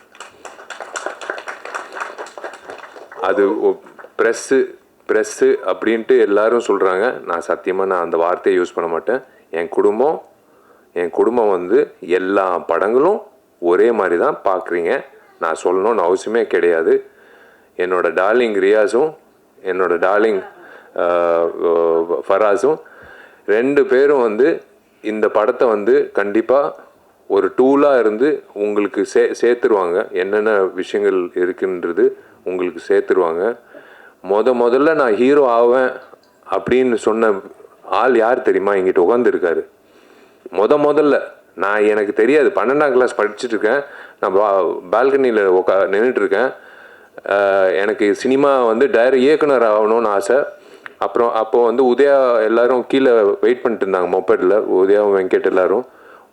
அது ப்ரெஸ்ஸு அப்படின்ட்டு எல்லாரும் சொல்கிறாங்க. நான் சத்தியமாக அந்த வார்த்தையை யூஸ் பண்ண மாட்டேன். என் குடும்பம் வந்து எல்லா படங்களும் ஒரே மாதிரி தான் பார்க்குறீங்க. நான் சொல்லணும்னு அவசியமே கிடையாது. என்னோட டார்லிங் ரியாஸும் என்னோட டார்லிங் ஃபராஸும் 2 பேரும் வந்து இந்த படத்தை வந்து கண்டிப்பாக ஒரு டூலாக இருந்து உங்களுக்கு சேர்த்துருவாங்க. என்னென்ன விஷயங்கள் இருக்குன்றது உங்களுக்கு சேர்த்துருவாங்க. முதல்ல நான் ஹீரோ ஆவேன் அப்படின்னு சொன்ன ஆள் யார் தெரியுமா? இங்கிட்ட உட்காந்துருக்காரு. முதல்ல எனக்கு தெரியாது, 12ஆம் கிளாஸ் படிச்சுட்டு இருக்கேன். நான் பால்கனியில் நின்றுட்டுருக்கேன். எனக்கு சினிமா வந்து இயக்குனர் ஆகணும்னு ஆசை. அப்போது வந்து உதயா எல்லோரும் கீழே வெயிட் பண்ணிட்டு இருந்தாங்க மொபைலில், உதயாவும் வெங்கட் எல்லோரும்.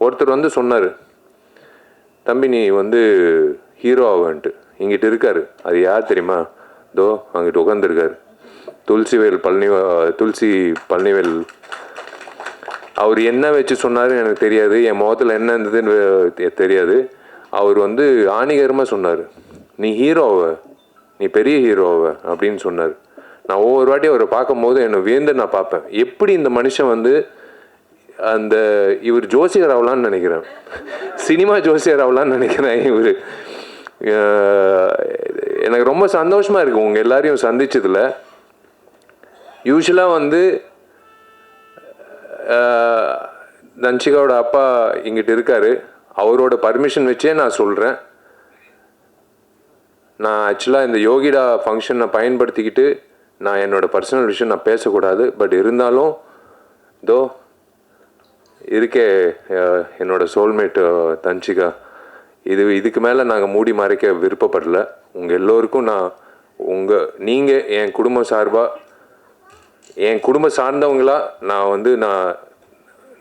ஒருத்தர் வந்து சொன்னார், தம்பி நீ வந்து ஹீரோ ஆவேன்ட்டு. இங்கிட்ட இருக்கார். அது யார் தெரியுமா? அங்கிட்டு உட்காந்துருக்காரு, துளசி பழனிவேல். அவர் என்ன வச்சு சொன்னாருன்னு எனக்கு தெரியாது, என் முகத்தில் என்ன இருந்ததுன்னு தெரியாது. அவர் வந்து ஆணிகரமாக சொன்னார், நீ ஹீரோவை, நீ பெரிய ஹீரோவை அப்படின்னு சொன்னார். நான் ஒவ்வொரு வாட்டி அவரை பார்க்கும்போது என்னை வியந்து நான் பார்ப்பேன், எப்படி இந்த மனுஷன் வந்து இவர் ஜோசியர் ஆகலான்னு நினைக்கிறேன், சினிமா ஜோசியர் ஆகலான்னு நினைக்கிறேன். இவர் எனக்கு ரொம்ப சந்தோஷமாக இருக்குது உங்கள் எல்லாரையும் சந்திச்சதில். யூஸ்வலாக வந்து தன்ஷிகாவோட அப்பா இங்கிட்ட இருக்கார். அவரோட பர்மிஷன் வச்சே நான் சொல்கிறேன். நான் ஆக்சுவலாக இந்த யோகிடா ஃபங்க்ஷனை பயன்படுத்திக்கிட்டு நான் என்னோடய பர்சனல் விஷயம் நான் பேசக்கூடாது. பட் இருந்தாலும் இருக்கே என்னோடய சோல்மேட்டு தன்ஷிகா, இதுக்கு மேலே நாங்கள் மூடி மறைக்க விருப்பப்படல. உங்கள் எல்லோருக்கும் நீங்கள் என் குடும்பம் சார்பாக, என் குடும்பம் சார்ந்தவங்களா நான் வந்து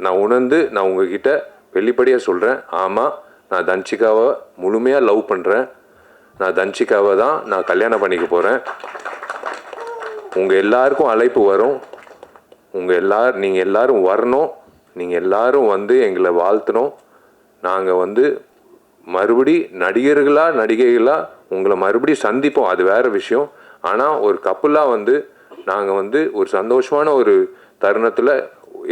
நான் உணர்ந்து நான் உங்ககிட்ட வெளிப்படையாக சொல்கிறேன். ஆமாம், நான் தன்ஷிகாவை முழுமையாக லவ் பண்ணுறேன். நான் தன்ஷிகாவை தான் நான் கல்யாணம் பண்ணிக்க போகிறேன். உங்கள் எல்லாருக்கும் அழைப்பு வரும். நீங்கள் எல்லோரும் வரணும். நீங்கள் எல்லோரும் வந்து எங்களை வாழ்த்தணும். நாங்கள் வந்து மறுபடி நடிகைகளாக உங்களை மறுபடி சந்திப்போம், அது வேறு விஷயம். ஆனால் ஒரு கப்புலாக வந்து நாங்கள் வந்து ஒரு சந்தோஷமான ஒரு தருணத்தில்,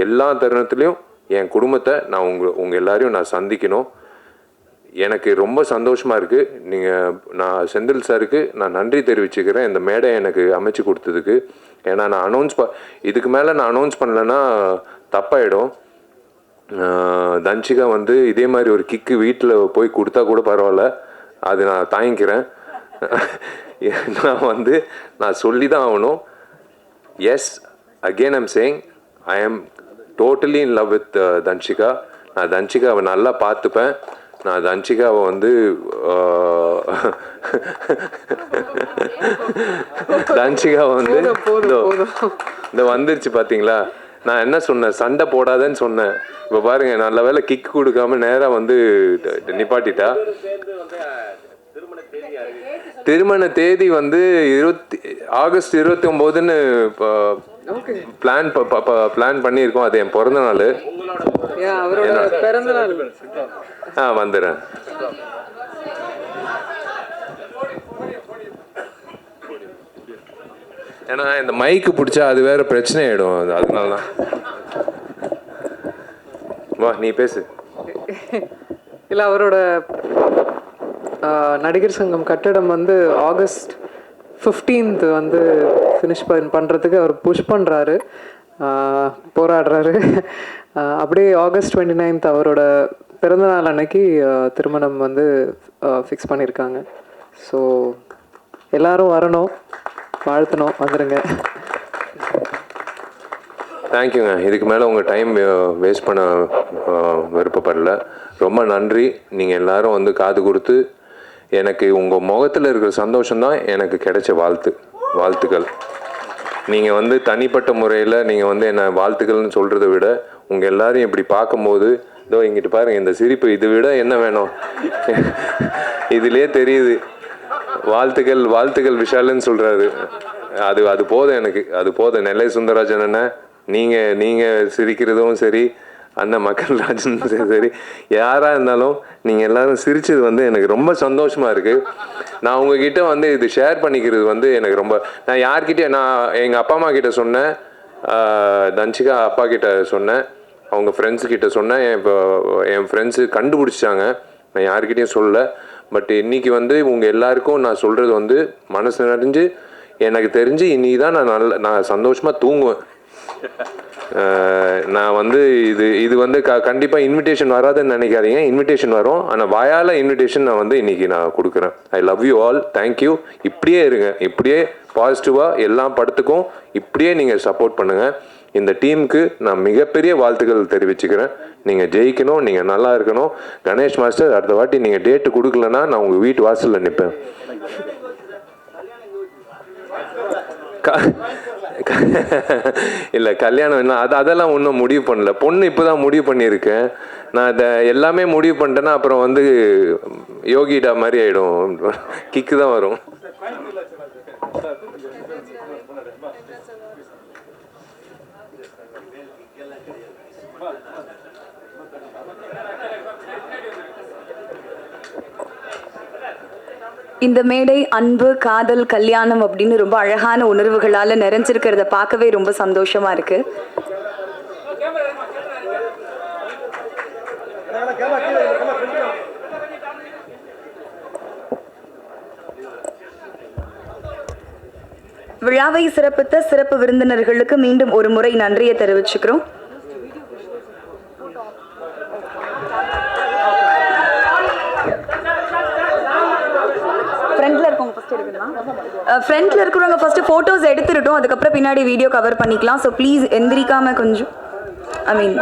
எல்லா தருணத்துலேயும் என் குடும்பத்தை நான் உங்கள் எல்லாரையும் நான் சந்திக்கணும். எனக்கு ரொம்ப சந்தோஷமாக இருக்குது. நான் செந்தில் சாருக்கு நான் நன்றி தெரிவிச்சுக்கிறேன் இந்த மேடை எனக்கு அமைச்சு கொடுத்ததுக்கு. ஏன்னா நான் இதுக்கு மேலே நான் அனௌன்ஸ் பண்ணலைன்னா தப்பாயிடும். தன்ஷிகா வந்து இதே மாதிரி ஒரு கிக்கு வீட்டில் போய் கொடுத்தா கூட பரவாயில்ல, அது நான் தாங்கிக்கிறேன். நான் சொல்லி தான் ஆகணும். Yes, again I'm saying I am totally in love with Dhanshika. நான் தன்ஷிகாவை நல்லா பார்த்துப்பேன். நான் தன்ஷிகாவை தன்ஷிகாவை இந்த வந்துருச்சு பார்த்தீங்களா, நான் என்ன சொன்னேன், சண்டை போடாதேன்னு சொன்னேன். இப்போ பாருங்க, நல்ல வேலை கிக் கொடுக்காம நேராக நிப்பாட்டிட்டா. திருமண தேதி ஆகஸ்ட் 29ன்னு பிளான் பண்ணியிருக்கோம். அது என் பிறந்த நாள். வந்துடுறேன். ஏன்னா இந்த மைக்கு பிடிச்சா அது வேற பிரச்சனை ஆயிடும். அதனால தான். வா, நீ பேசு. இல்லை, அவரோட நடிகர் சங்கம் கட்டடம் ஆகஸ்ட் 15th ஃபினிஷ் பண்ணுறதுக்கு அவர் புஷ் பண்ணுறாரு, போராடுறாரு. அப்படியே ஆகஸ்ட் 29th அவரோட பிறந்தநாள் அன்னைக்கு திருமணம் ஃபிக்ஸ் பண்ணியிருக்காங்க. ஸோ எல்லாரும் வரணும், வாழ்த்தணும், வந்துடுங்க. தேங்க்யூங்க. இதுக்கு மேலே உங்கள் டைம் வேஸ்ட் பண்ண விருப்பப்படல. ரொம்ப நன்றி. நீங்கள் எல்லோரும் காது கொடுத்து எனக்கு உங்கள் முகத்தில் இருக்கிற சந்தோஷம்தான் எனக்கு கிடைச்ச வாழ்த்துக்கள். நீங்கள் தனிப்பட்ட முறையில் நீங்கள் என்னை வாழ்த்துக்கள்னு சொல்கிறத விட உங்கள் எல்லாரையும் இப்படி பார்க்கும்போது, இதோ இங்கிட்டு பாருங்கள், இந்த சிரிப்பு, இதை விட என்ன வேணும்? இதுலேயே தெரியுது. வாழ்த்துக்கள் விஷாலுன்னு சொல்கிறாரு. அது போதும் எனக்கு, அது போதும். நெல்லை சுந்தரராஜன் அண்ணன், நீங்கள் சிரிக்கிறதும் சரி, அண்ணன் மக்கள்ராஜன் சரி, யாராக இருந்தாலும் நீங்கள் எல்லோரும் சிரிச்சது எனக்கு ரொம்ப சந்தோஷமாக இருக்குது. நான் உங்ககிட்ட இது ஷேர் பண்ணிக்கிறது எனக்கு ரொம்ப, நான் யார்கிட்டே, நான் எங்கள் அப்பா அம்மா கிட்ட சொன்னேன், தன்ஷிகா அப்பா கிட்ட சொன்னேன், அவங்க ஃப்ரெண்ட்ஸுக்கிட்ட சொன்னேன். என் ஃப்ரெண்ட்ஸு கண்டுபிடிச்சாங்க, நான் யார்கிட்டையும் சொல்லலை. பட் இன்றைக்கி உங்கள் எல்லாருக்கும் நான் சொல்கிறது மனசு நிறைஞ்சு, எனக்கு தெரிஞ்சு இன்றைக்கி தான் நான் சந்தோஷமாக தூங்குவேன். நான் இது கண்டிப்பாக இன்விடேஷன் வராதுன்னு நினைக்காதீங்க. இன்விடேஷன் வரும், ஆனால் வாயால் இன்விடேஷன் நான் இன்றைக்கி நான் கொடுக்குறேன். ஐ லவ் யூ ஆல், தேங்க்யூ. இப்படியே இருங்க, இப்படியே பாசிட்டிவாக எல்லா படத்துக்கும் இப்படியே நீங்கள் சப்போர்ட் பண்ணுங்கள். இந்த டீமுக்கு நான் மிகப்பெரிய வாழ்த்துக்கள் தெரிவிச்சுக்கிறேன். நீங்கள் ஜெயிக்கணும், நீங்கள் நல்லா இருக்கணும். கணேஷ் மாஸ்டர், அடுத்த வாட்டி நீங்கள் டேட்டு கொடுக்கலன்னா நான் உங்கள் வீட்டு வாசலில் நிற்பேன். இல்லை, கல்யாணம் என்ன அதெல்லாம் ஒன்றும் முடிவு பண்ணல. பொண்ணு இப்போ தான் முடிவு பண்ணியிருக்கேன். நான் அதை எல்லாமே முடிவு பண்ணிட்டேன்னா அப்புறம் யோகிடா மாதிரி ஆகிடும், கிக்கு தான் வரும். இந்த மேடை அன்பு, காதல், கல்யாணம் அப்படின்னு ரொம்ப அழகான உணர்வுகளால் நிறைஞ்சிருக்கிறத பார்க்கவே ரொம்ப சந்தோஷமா இருக்கு. விழாவை சிறப்பித்த சிறப்பு விருந்தினர்களுக்கு மீண்டும் ஒரு முறை நன்றியை தெரிவிச்சுக்கிறோம். ஃப்ரண்ட்ல இருக்கிறவங்க ஃபர்ஸ்ட் போட்டோஸ் எடுத்துட்டோம், அதுக்கப்புறம் பின்னாடி வீடியோ கவர் பண்ணிக்கலாம். ஸோ ப்ளீஸ் எந்திரிக்காம கொஞ்சம், ஐ மீன்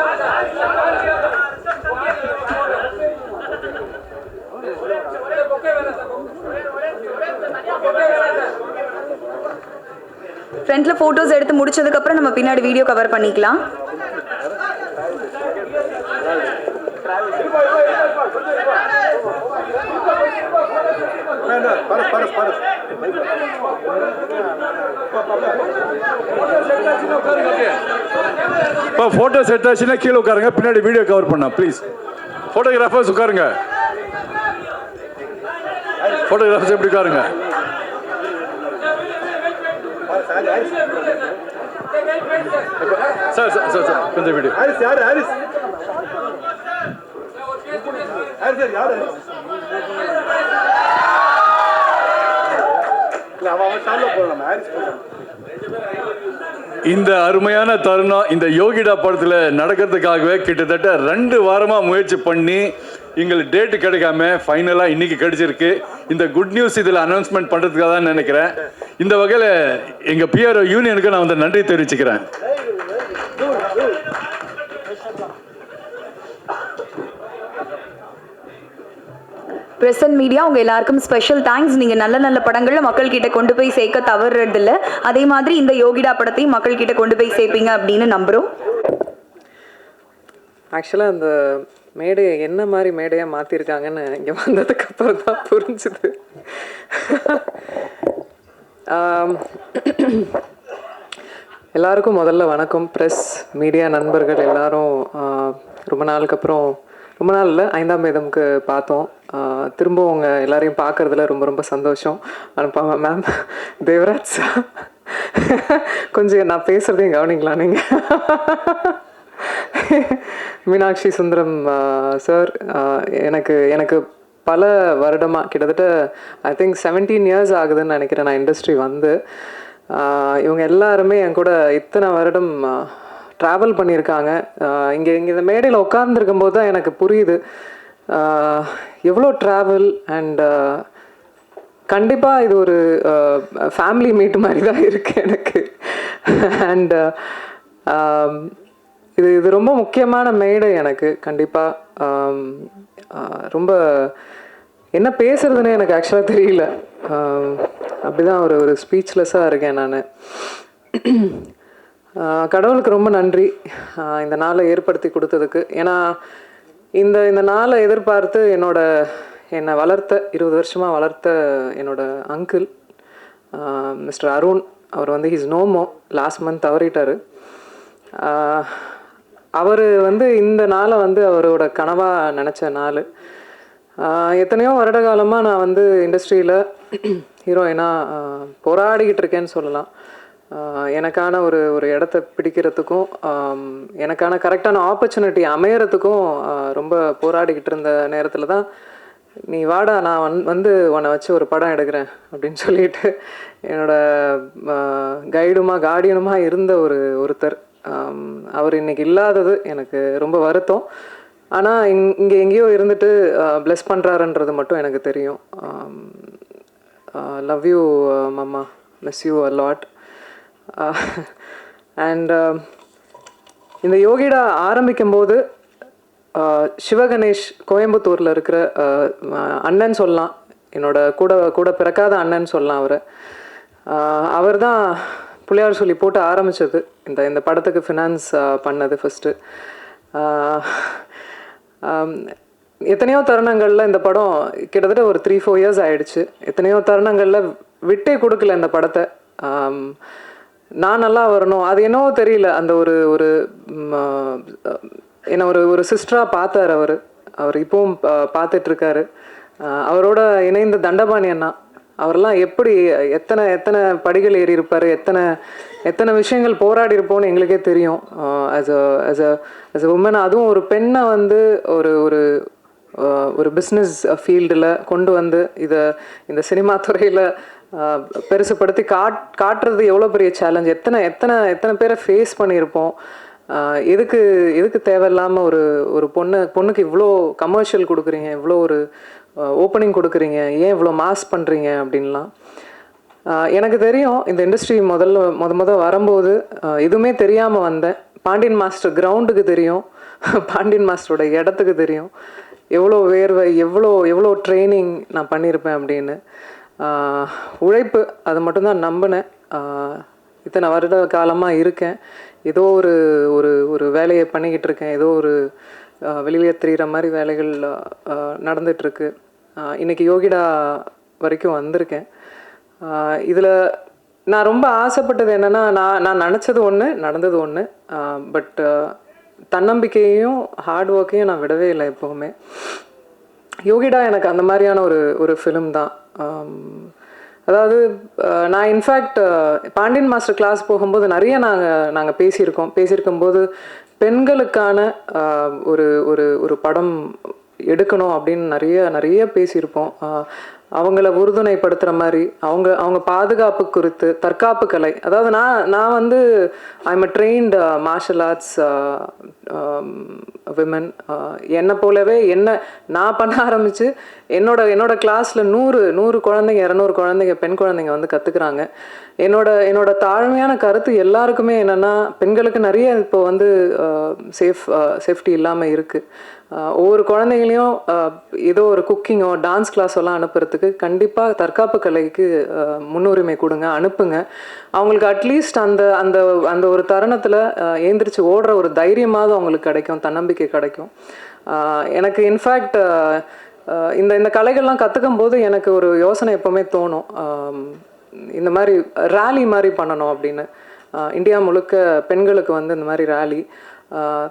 ஃப்ரண்ட்ல போட்டோஸ் எடுத்து முடிச்சதுக்கப்புறம் நம்ம பின்னாடி வீடியோ கவர் பண்ணிக்கலாம். போட்டோஸ் எடுத்தாச்சுன்னா கீழே உட்காருங்க, பின்னாடி வீடியோ கவர் பண்ண ப்ளீஸ். போட்டோகிராஃபர்ஸ் உட்காருங்க, போட்டோகிராஃபர்ஸ் எப்படி உட்காருங்க. சார் சார் சார் சார் கொஞ்சம் வீடியோ. இந்த அருமையான தருணம் இந்த யோகிடா படத்தில் நடக்கிறதுக்காகவே கிட்டத்தட்ட 2 வாரமாக முயற்சி பண்ணி எங்களுக்கு டேட்டு கிடைக்காம ஃபைனலாக இன்னைக்கு கிடைச்சிருக்கு. இந்த குட் நியூஸ் இதில் அனௌன்ஸ்மெண்ட் பண்ணுறதுக்காக தான் நினைக்கிறேன். இந்த வகையில் எங்கள் பிஆர்ஓ யூனியனுக்கு நான் வந்து நன்றி தெரிவிச்சுக்கிறேன். பிரசன்ட் மீடியா உங்க எல்லாருக்கும் ஸ்பெஷல் தேங்க்ஸ். நீங்க நல்ல நல்ல படங்களை மக்கள் கிட்ட கொண்டு போய் சேர்க்க தவறுறதில்ல. அதே மாதிரி இந்த யோகிடா படத்தையும் மக்கள் கிட்ட கொண்டு போய் சேர்ப்பீங்க அப்படின்னு நம்புறோம். ஆக்சுவலாக அந்த மேடையை என்ன மாதிரி மேடையாக மாற்றிருக்காங்கன்னு இங்கே வந்ததுக்கு அப்புறம் தான் புரிஞ்சுது. எல்லாருக்கும் முதல்ல வணக்கம். ப்ரெஸ் மீடியா நண்பர்கள் எல்லாரும் ரொம்ப நாளுக்கு அப்புறம், ரொம்ப நாள் இல்லை, 5ஆம் வேதம்க்கு பார்த்தோம். திரும்ப உங்கள் எல்லாரையும் பார்க்குறதுல ரொம்ப ரொம்ப சந்தோஷம். அனுப்பாம மேம், தேவராஜ் கொஞ்சம் நான் பேசுகிறதையும் கவனிங்களா நீங்கள்? மீனாட்சி சுந்தரம் சார், எனக்கு எனக்கு பல வருடமாக, கிட்டத்தட்ட ஐ திங்க் 17 இயர்ஸ் ஆகுதுன்னு நினைக்கிறேன் நான் இண்டஸ்ட்ரி வந்து. இவங்க எல்லாருமே என் கூட இத்தனை வருடம் ட்ராவல் பண்ணியிருக்காங்க. இங்கே இந்த மேடையில் உட்கார்ந்துருக்கும் போது தான் எனக்கு புரியுது எவ்வளோ ட்ராவல். அண்ட் கண்டிப்பாக இது ஒரு ஃபேமிலி மீட் மாதிரி தான் இருக்குது எனக்கு. அண்ட் இது ரொம்ப முக்கியமான மேடை எனக்கு. கண்டிப்பாக ரொம்ப என்ன பேசுறதுன்னு எனக்கு ஆக்சுவலாக தெரியல. அப்படிதான் ஒரு ஸ்பீச்லெஸ்ஸாக இருக்கேன் நான். கடவுளுக்கு ரொம்ப நன்றி இந்த நாளை ஏற்படுத்தி கொடுத்ததுக்கு. ஏன்னா இந்த நாளை எதிர்பார்த்து என்னை வளர்த்த 20 வருஷமாக வளர்த்த என்னோட அங்கிள் மிஸ்டர் அருண், அவர் வந்து ஹிஸ் நோமோ லாஸ்ட் மந்த் தவறிட்டார். அவர் வந்து இந்த நாளை வந்து அவரோட கனவாக நினச்ச நாள். எத்தனையோ வருட காலமாக நான் வந்து இண்டஸ்ட்ரியில் ஹீரோயினாக போராடிக்கிட்டு இருக்கேன்னு சொல்லலாம். எனக்கான ஒரு இடத்த பிடிக்கிறதுக்கும் எனக்கான கரெக்டான ஆப்பர்ச்சுனிட்டி அமையறதுக்கும் ரொம்ப போராடிக்கிட்டு இருந்த நேரத்தில் தான் நீ வாடா, நான் வந்து உன்னை வச்சு ஒரு படம் எடுக்கிறேன் அப்படின்னு சொல்லிட்டு என்னோட கார்டியனுமா இருந்த ஒருத்தர். அவர் இன்னைக்கு இல்லாதது எனக்கு ரொம்ப வருத்தம். ஆனால் இங்கே எங்கேயோ இருந்துட்டு ப்ளெஸ் பண்ணுறாருன்றது மட்டும் எனக்கு தெரியும். Love you mamma, miss you a lot. And இந்த யோகிடா ஆரம்பிக்கும்போது சிவகணேஷ் கோயம்புத்தூரில் இருக்கிற அண்ணன் சொல்லலாம், என்னோட கூட பிறக்காத அண்ணன் சொல்லலாம். அவர் தான் பிள்ளையார் சொல்லி போட்டு ஆரம்பித்தது. இந்த படத்துக்கு ஃபினான்ஸ் பண்ணது ஃபஸ்ட்டு. எத்தனையோ தருணங்களில் இந்த படம் கிட்டத்தட்ட ஒரு 3-4 இயர்ஸ் ஆகிடுச்சு. எத்தனையோ தருணங்களில் விட்டே கொடுக்கல இந்த படத்தை. நான் நல்லா வரணும், அது என்னவோ தெரியல, அந்த ஒரு என்னை ஒரு சிஸ்டராக பார்த்தார் அவர் இப்போவும் பார்த்துட்ருக்காரு. அவரோட இணைந்த தண்டபாணி அண்ணா, அவரெல்லாம் எப்படி எத்தனை படிகள் ஏறி இருப்பார், எத்தனை விஷயங்கள் போராடி இருப்போம்னு எங்களுக்கே தெரியும். ஆஸ் அ உமன், அதுவும் ஒரு பெண்ணை வந்து ஒரு பிஸ்னஸ் ஃபீல்டில் கொண்டு வந்து இந்த சினிமா துறையில் பெருசுப்படுத்தி காட்டுறது எவ்வளோ பெரிய சேலஞ்ச். எத்தனை பேரை ஃபேஸ் பண்ணியிருப்போம். எதுக்கு தேவையில்லாமல் ஒரு பொண்ணுக்கு இவ்வளோ கமர்ஷியல் கொடுக்குறீங்க, இவ்வளோ ஒரு ஓப்பனிங் கொடுக்குறீங்க, ஏன் இவ்வளோ மாஸ் பண்ணுறீங்க அப்படின்லாம். எனக்கு தெரியும் இந்த இண்டஸ்ட்ரி முத வரும்போது எதுவுமே தெரியாமல் வந்தேன். பாண்டியன் மாஸ்டர் கிரவுண்டுக்கு தெரியும், பாண்டியன் மாஸ்டரோட இடத்துக்கு தெரியும், எவ்வளோ வேர்வை, எவ்வளோ ட்ரைனிங் நான் பண்ணியிருப்பேன் அப்படின்னு. உழைப்பு, அது மட்டும்தான் நம்பினேன். இத்தனை வருட காலமாக இருக்கேன், ஏதோ ஒரு வேலையை பண்ணிக்கிட்டு இருக்கேன், ஏதோ ஒரு வெளியே தெரிகிற மாதிரி வேலைகள் நடந்துகிட்ருக்கு. இன்றைக்கி யோகிடா வரைக்கும் வந்திருக்கேன். இதில் நான் ரொம்ப ஆசைப்பட்டது என்னென்னா, நான் நினச்சது ஒன்று, நடந்தது ஒன்று. பட் தன்னம்பிக்கையையும் ஹார்ட் ஒர்க்கையும் நான் விடவே இல்லை எப்போவுமே. யோகிடா எனக்கு அந்த மாதிரியான ஒரு ஃபிலிம் தான். அதாவது நான் இன்ஃபேக்ட் பாண்டியன் மாஸ்டர் கிளாஸ் போகும்போது நிறைய நாங்கள் பேசியிருக்கும்போது பெண்களுக்கான ஒரு படம் எடுக்கணும் அப்படின்னு நிறைய பேசியிருப்போம். அவங்கள உறுதுணைப்படுத்துகிற மாதிரி அவங்க பாதுகாப்பு குறித்து தற்காப்பு கலை, அதாவது நான் வந்து I'm a trained martial arts women. என்னை போலவே நான் பண்ண ஆரம்பித்து என்னோட கிளாஸில் 100 குழந்தைங்க 200 குழந்தைங்க பெண் குழந்தைங்க வந்து கற்றுக்குறாங்க. என்னோட தாழ்மையான கருத்து எல்லாருக்குமே என்னென்னா, பெண்களுக்கு நிறைய இப்போ வந்து சேஃப்டி இல்லாமல் இருக்குது. ஒவ்வொரு குழந்தைங்களையும் ஏதோ ஒரு குக்கிங்கோ டான்ஸ் கிளாஸோ எல்லாம் அனுப்புறதுக்கு கண்டிப்பாக தற்காப்பு கலைக்கு முன்னுரிமை கொடுங்க, அனுப்புங்க. அவங்களுக்கு அட்லீஸ்ட் அந்த அந்த அந்த ஒரு தருணத்தில் ஏந்திரிச்சு ஓடுற ஒரு தைரியமாவது அவங்களுக்கு கிடைக்கும், தன்னம்பிக்கை கிடைக்கும். எனக்கு இன்ஃபேக்ட் இந்த கலைகள்லாம் கற்றுக்கும் போது எனக்கு ஒரு யோசனை எப்போவுமே தோணும், இந்த மாதிரி ரேலி மாதிரி பண்ணணும் அப்படின்னு. இந்தியா முழுக்க பெண்களுக்கு வந்து இந்த மாதிரி ரேலி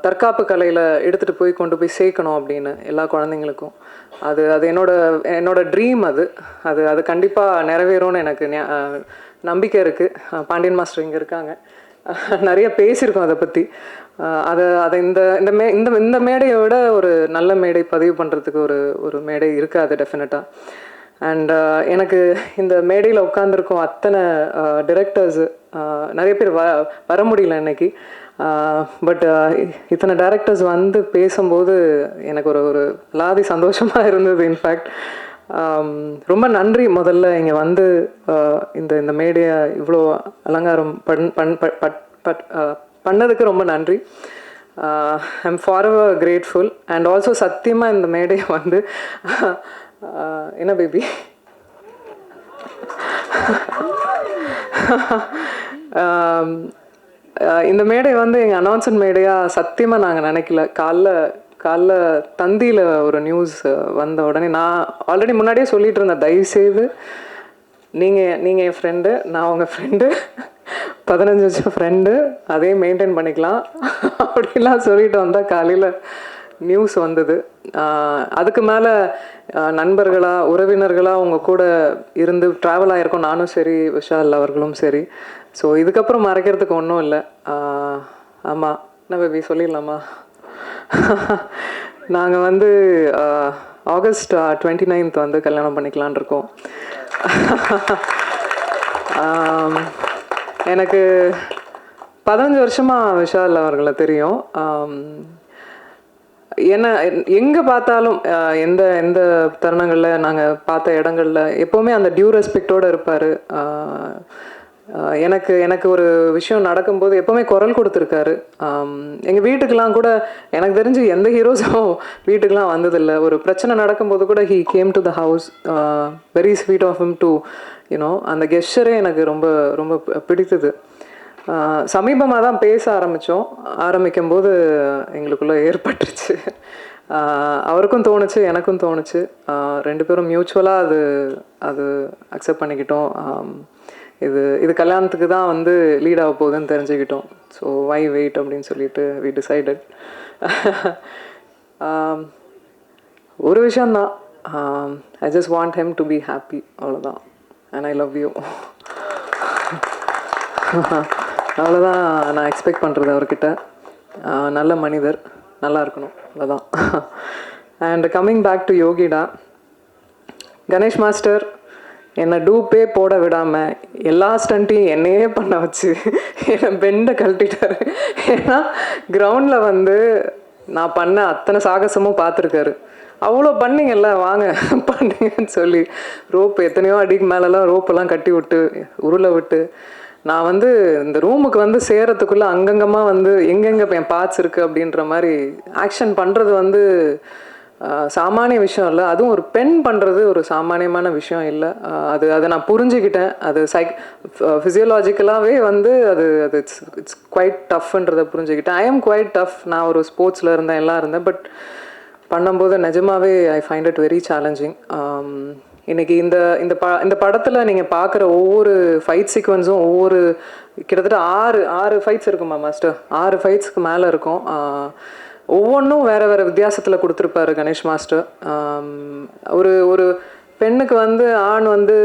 தற்காப்பு கலையில் எடுத்துகிட்டு போய் கொண்டு போய் சேர்க்கணும் அப்படின்னு எல்லா குழந்தைங்களுக்கும். அது என்னோட ட்ரீம். அது கண்டிப்பாக நிறைவேறும்னு எனக்கு நம்பிக்கை இருக்குது. பாண்டியன் மாஸ்டர் இங்கே இருக்காங்க, நிறைய பேசியிருக்கோம் அதை பற்றி. அதை இந்த மேடையை விட ஒரு நல்ல மேடை பதிவு பண்ணுறதுக்கு ஒரு மேடை இருக்காது டெஃபினட்டாக. அண்ட் எனக்கு இந்த மேடையில் உட்காந்துருக்கோம் அத்தனை டிரெக்டர்ஸு, நிறைய பேர் வர முடியல இன்னைக்கு. பட் இத்தனை டைரக்டர்ஸ் வந்து பேசும்போது எனக்கு ஒரு லாதி சந்தோஷமாக இருந்தது. இன்ஃபேக்ட் ரொம்ப நன்றி. முதல்ல இங்கே வந்து இந்த மேடையை இவ்வளோ அலங்காரம் பண்ணதுக்கு ரொம்ப நன்றி. I'm forever grateful. And also சத்தியமாக இந்த மேடையை வந்து என்ன பேபி இந்த மேடை வந்து எங்கள் அனௌன்ஸ்மெண்ட் மேடையாக சத்தியமாக நாங்கள் நினைக்கல. காலைல தந்தியில் ஒரு நியூஸ் வந்த உடனே நான் ஆல்ரெடி முன்னாடியே சொல்லிட்டு இருந்தேன், தயவுசெய்து நீங்கள் என் ஃப்ரெண்டு, நான் உங்கள் ஃப்ரெண்டு, 15 வருஷம் ஃப்ரெண்டு, அதே மெயின்டைன் பண்ணிக்கலாம் அப்படிலாம் சொல்லிட்டு வந்தால் காலையில் நியூஸ் வந்தது. அதுக்கு மேலே நண்பர்களாக உறவினர்களாக உங்கள் கூட இருந்து ட்ராவல் ஆகிருக்கோம், நானும் சரி விஷால் அவர்களும் சரி. ஸோ இதுக்கப்புறம் மறைக்கிறதுக்கு ஒன்றும் இல்லை. ஆமாம், என்ன பேபி சொல்லிடலாமா? நாங்கள் வந்து ஆகஸ்ட் 29 வந்து கல்யாணம் பண்ணிக்கலான் இருக்கோம். எனக்கு 15 வருஷமாக விஷால் அவர்களை தெரியும். என்ன எங்கே பார்த்தாலும் எந்த தருணங்களில் நாங்கள் பார்த்த இடங்களில் எப்போவுமே அந்த டியூ ரெஸ்பெக்டோடு இருப்பார். எனக்கு ஒரு விஷயம் நடக்கும்போது எப்போவுமே குரல் கொடுத்துருக்காரு. எங்கள் வீட்டுக்கெலாம் கூட எனக்கு தெரிஞ்சு எந்த ஹீரோஸும் வீட்டுக்கெலாம் வந்ததில்லை. ஒரு பிரச்சனை நடக்கும்போது கூட he came to the house. Very sweet of him to you know. அந்த கெஸ்டரே எனக்கு ரொம்ப ரொம்ப பிடித்தது. சமீபமாக தான் பேச ஆரம்பிக்கும்போது எங்களுக்குள்ளே ஏற்பட்டுருச்சு. அவருக்கும் தோணுச்சு, எனக்கும் தோணுச்சு. 2 பேரும் மியூச்சுவலாக அது அக்செப்ட் பண்ணிக்கிட்டோம். இது கல்யாணத்துக்கு தான் வந்து லீட் ஆக போகுதுன்னு தெரிஞ்சுக்கிட்டோம். ஸோ வை வெயிட் அப்படின்னு சொல்லிட்டு வி டிசைடட். ஒரு விஷயந்தான், I just want him to be happy, அவ்வளோதான். And I love you. அவ்வளோதான் நான் எக்ஸ்பெக்ட் பண்ணுறது அவர்கிட்ட. நல்ல மனிதர், நல்லா இருக்கணும், அவ்வளோதான். அண்ட் கம்மிங் பேக் டு யோகிடா, கணேஷ் மாஸ்டர் என்னை டூப்பே போட விடாமல் எல்லா ஸ்டண்ட்டையும் என்னையே பண்ண வச்சு என்னை பெண்டை கழட்டிட்டாரு. ஏன்னா கிரவுண்டில் வந்து நான் பண்ண அத்தனை சாகசமும் பார்த்துருக்காரு. அவ்வளோ பண்ணிங்கல்ல, வாங்க பண்ணுங்கன்னு சொல்லி எத்தனையோ அடிக்கு மேலெலாம் ரோப்பெல்லாம் கட்டி விட்டு உருளை விட்டு நான் வந்து இந்த ரூமுக்கு வந்து சேரத்துக்குள்ளே அங்கங்கமாக வந்து எங்கெங்கே என் பார்ட்ஸ் இருக்குது அப்படின்ற மாதிரி ஆக்ஷன் பண்ணுறது வந்து சாமானிய விஷயம் இல்லை. அதுவும் ஒரு பெண் பண்ணுறது ஒரு சாமானியமான விஷயம் இல்லை. அதை நான் புரிஞ்சுக்கிட்டேன். அது ஃபிசியோலாஜிக்கலாகவே வந்து இட்ஸ் குவைட் டஃப்ன்றதை புரிஞ்சுக்கிட்டேன். I am quite tough. நான் ஒரு ஸ்போர்ட்ஸில் இருந்தேன், எல்லாம் இருந்தேன். பட் பண்ணும்போது நிஜமாகவே I find it very challenging. இன்றைக்கி இந்த படத்தில் நீங்கள் பார்க்குற ஒவ்வொரு ஃபைட் சீக்வன்ஸும் கிட்டத்தட்ட 6 ஃபைட்ஸ் இருக்குமா மாஸ்டர்? 6 ஃபைட்ஸ்க்கு மேலே இருக்கும். ஒவ்வொன்றும் வேறு வித்தியாசத்தில் கொடுத்துருப்பாரு கணேஷ் மாஸ்டர். ஒரு பெண்ணுக்கு வந்து ஆண் வந்து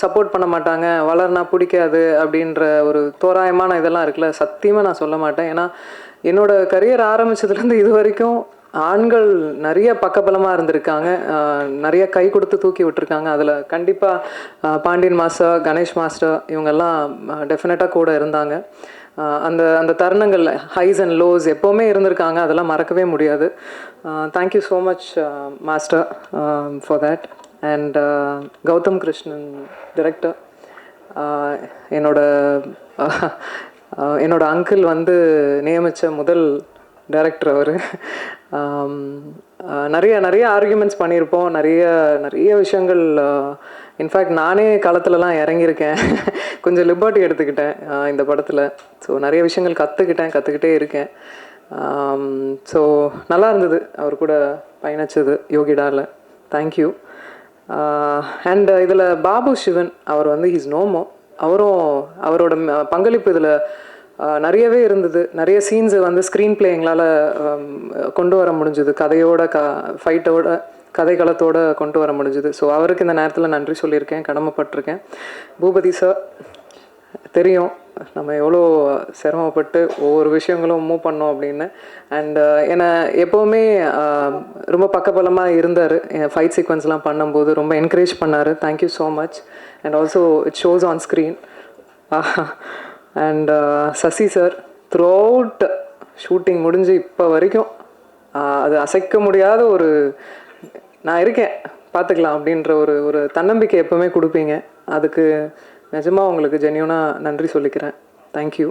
சப்போர்ட் பண்ண மாட்டாங்க, வளர்னா பிடிக்காது அப்படின்ற ஒரு தோராயமான இதெல்லாம் இருக்குல்ல, சத்தியமாக நான் சொல்ல மாட்டேன். ஏன்னா என்னோடய கரியர் ஆரம்பித்ததுலேருந்து இது வரைக்கும் ஆண்கள் நிறைய பக்கபலமாக இருந்திருக்காங்க, நிறைய கை கொடுத்து தூக்கி விட்டுருக்காங்க. அதில் கண்டிப்பாக பாண்டியன் மாஸ்டர், கணேஷ் மாஸ்டர் இவங்கெல்லாம் டெஃபினட்டாக கூட இருந்தாங்க. அந்த அந்த தருணங்கள் ஹைஸ் அண்ட் லோஸ் எப்போவுமே இருந்திருக்காங்க, அதெல்லாம் மறக்கவே முடியாது. Thank you so much master for that. And Gautham Krishnan director, என்னோட அங்கிள் வந்து நியமித்த முதல் டைரக்டர் அவர். நிறைய ஆர்கியூமெண்ட்ஸ் பண்ணியிருப்போம், நிறைய விஷயங்கள். இன்ஃபேக்ட் நானே களத்துலலாம் இறங்கியிருக்கேன், கொஞ்சம் லிபர்ட்டி எடுத்துக்கிட்டேன் இந்த படத்தில். ஸோ நிறைய விஷயங்கள் கற்றுக்கிட்டே இருக்கேன். ஸோ நல்லா இருந்தது அவர் கூட பயணிச்சது யோகிடாவில். தேங்க்யூ. அண்ட் இதில் பாபு சிவன் அவர் வந்து ஹீஸ் நோமோ, அவரோட பங்களிப்பு இதில் நிறையவே இருந்தது. நிறைய சீன்ஸை வந்து ஸ்க்ரீன் பிளே எங்களால் கொண்டு வர முடிஞ்சுது, ஃபைட்டோட கதைக்களத்தோடு கொண்டு வர முடிஞ்சுது. ஸோ அவருக்கு இந்த நேரத்தில் நன்றி சொல்லியிருக்கேன், கடமைப்பட்டிருக்கேன். பூபதி சார், தெரியும் நம்ம எவ்வளோ சிரமப்பட்டு ஒவ்வொரு விஷயங்களும் மூவ் பண்ணோம் அப்படின்னு. அண்ட் என்னை எப்போவுமே ரொம்ப பக்கபலமாக இருந்தார். என் ஃபைட் சீக்வன்ஸ்லாம் பண்ணும்போது ரொம்ப என்கரேஜ் பண்ணார். Thank you so much. And also it shows on screen. And Sasi sir, through shooting முடிஞ்சு இப்போ வரைக்கும் அது அசைக்க முடியாத ஒரு நான் இருக்கேன் பார்த்துக்கலாம் அப்படின்ற ஒரு தன்னம்பிக்கை எப்போவுமே கொடுப்பீங்க. அதுக்கு நிஜமாக உங்களுக்கு ஜென்யூனாக நன்றி சொல்லிக்கிறேன். தேங்க்யூ.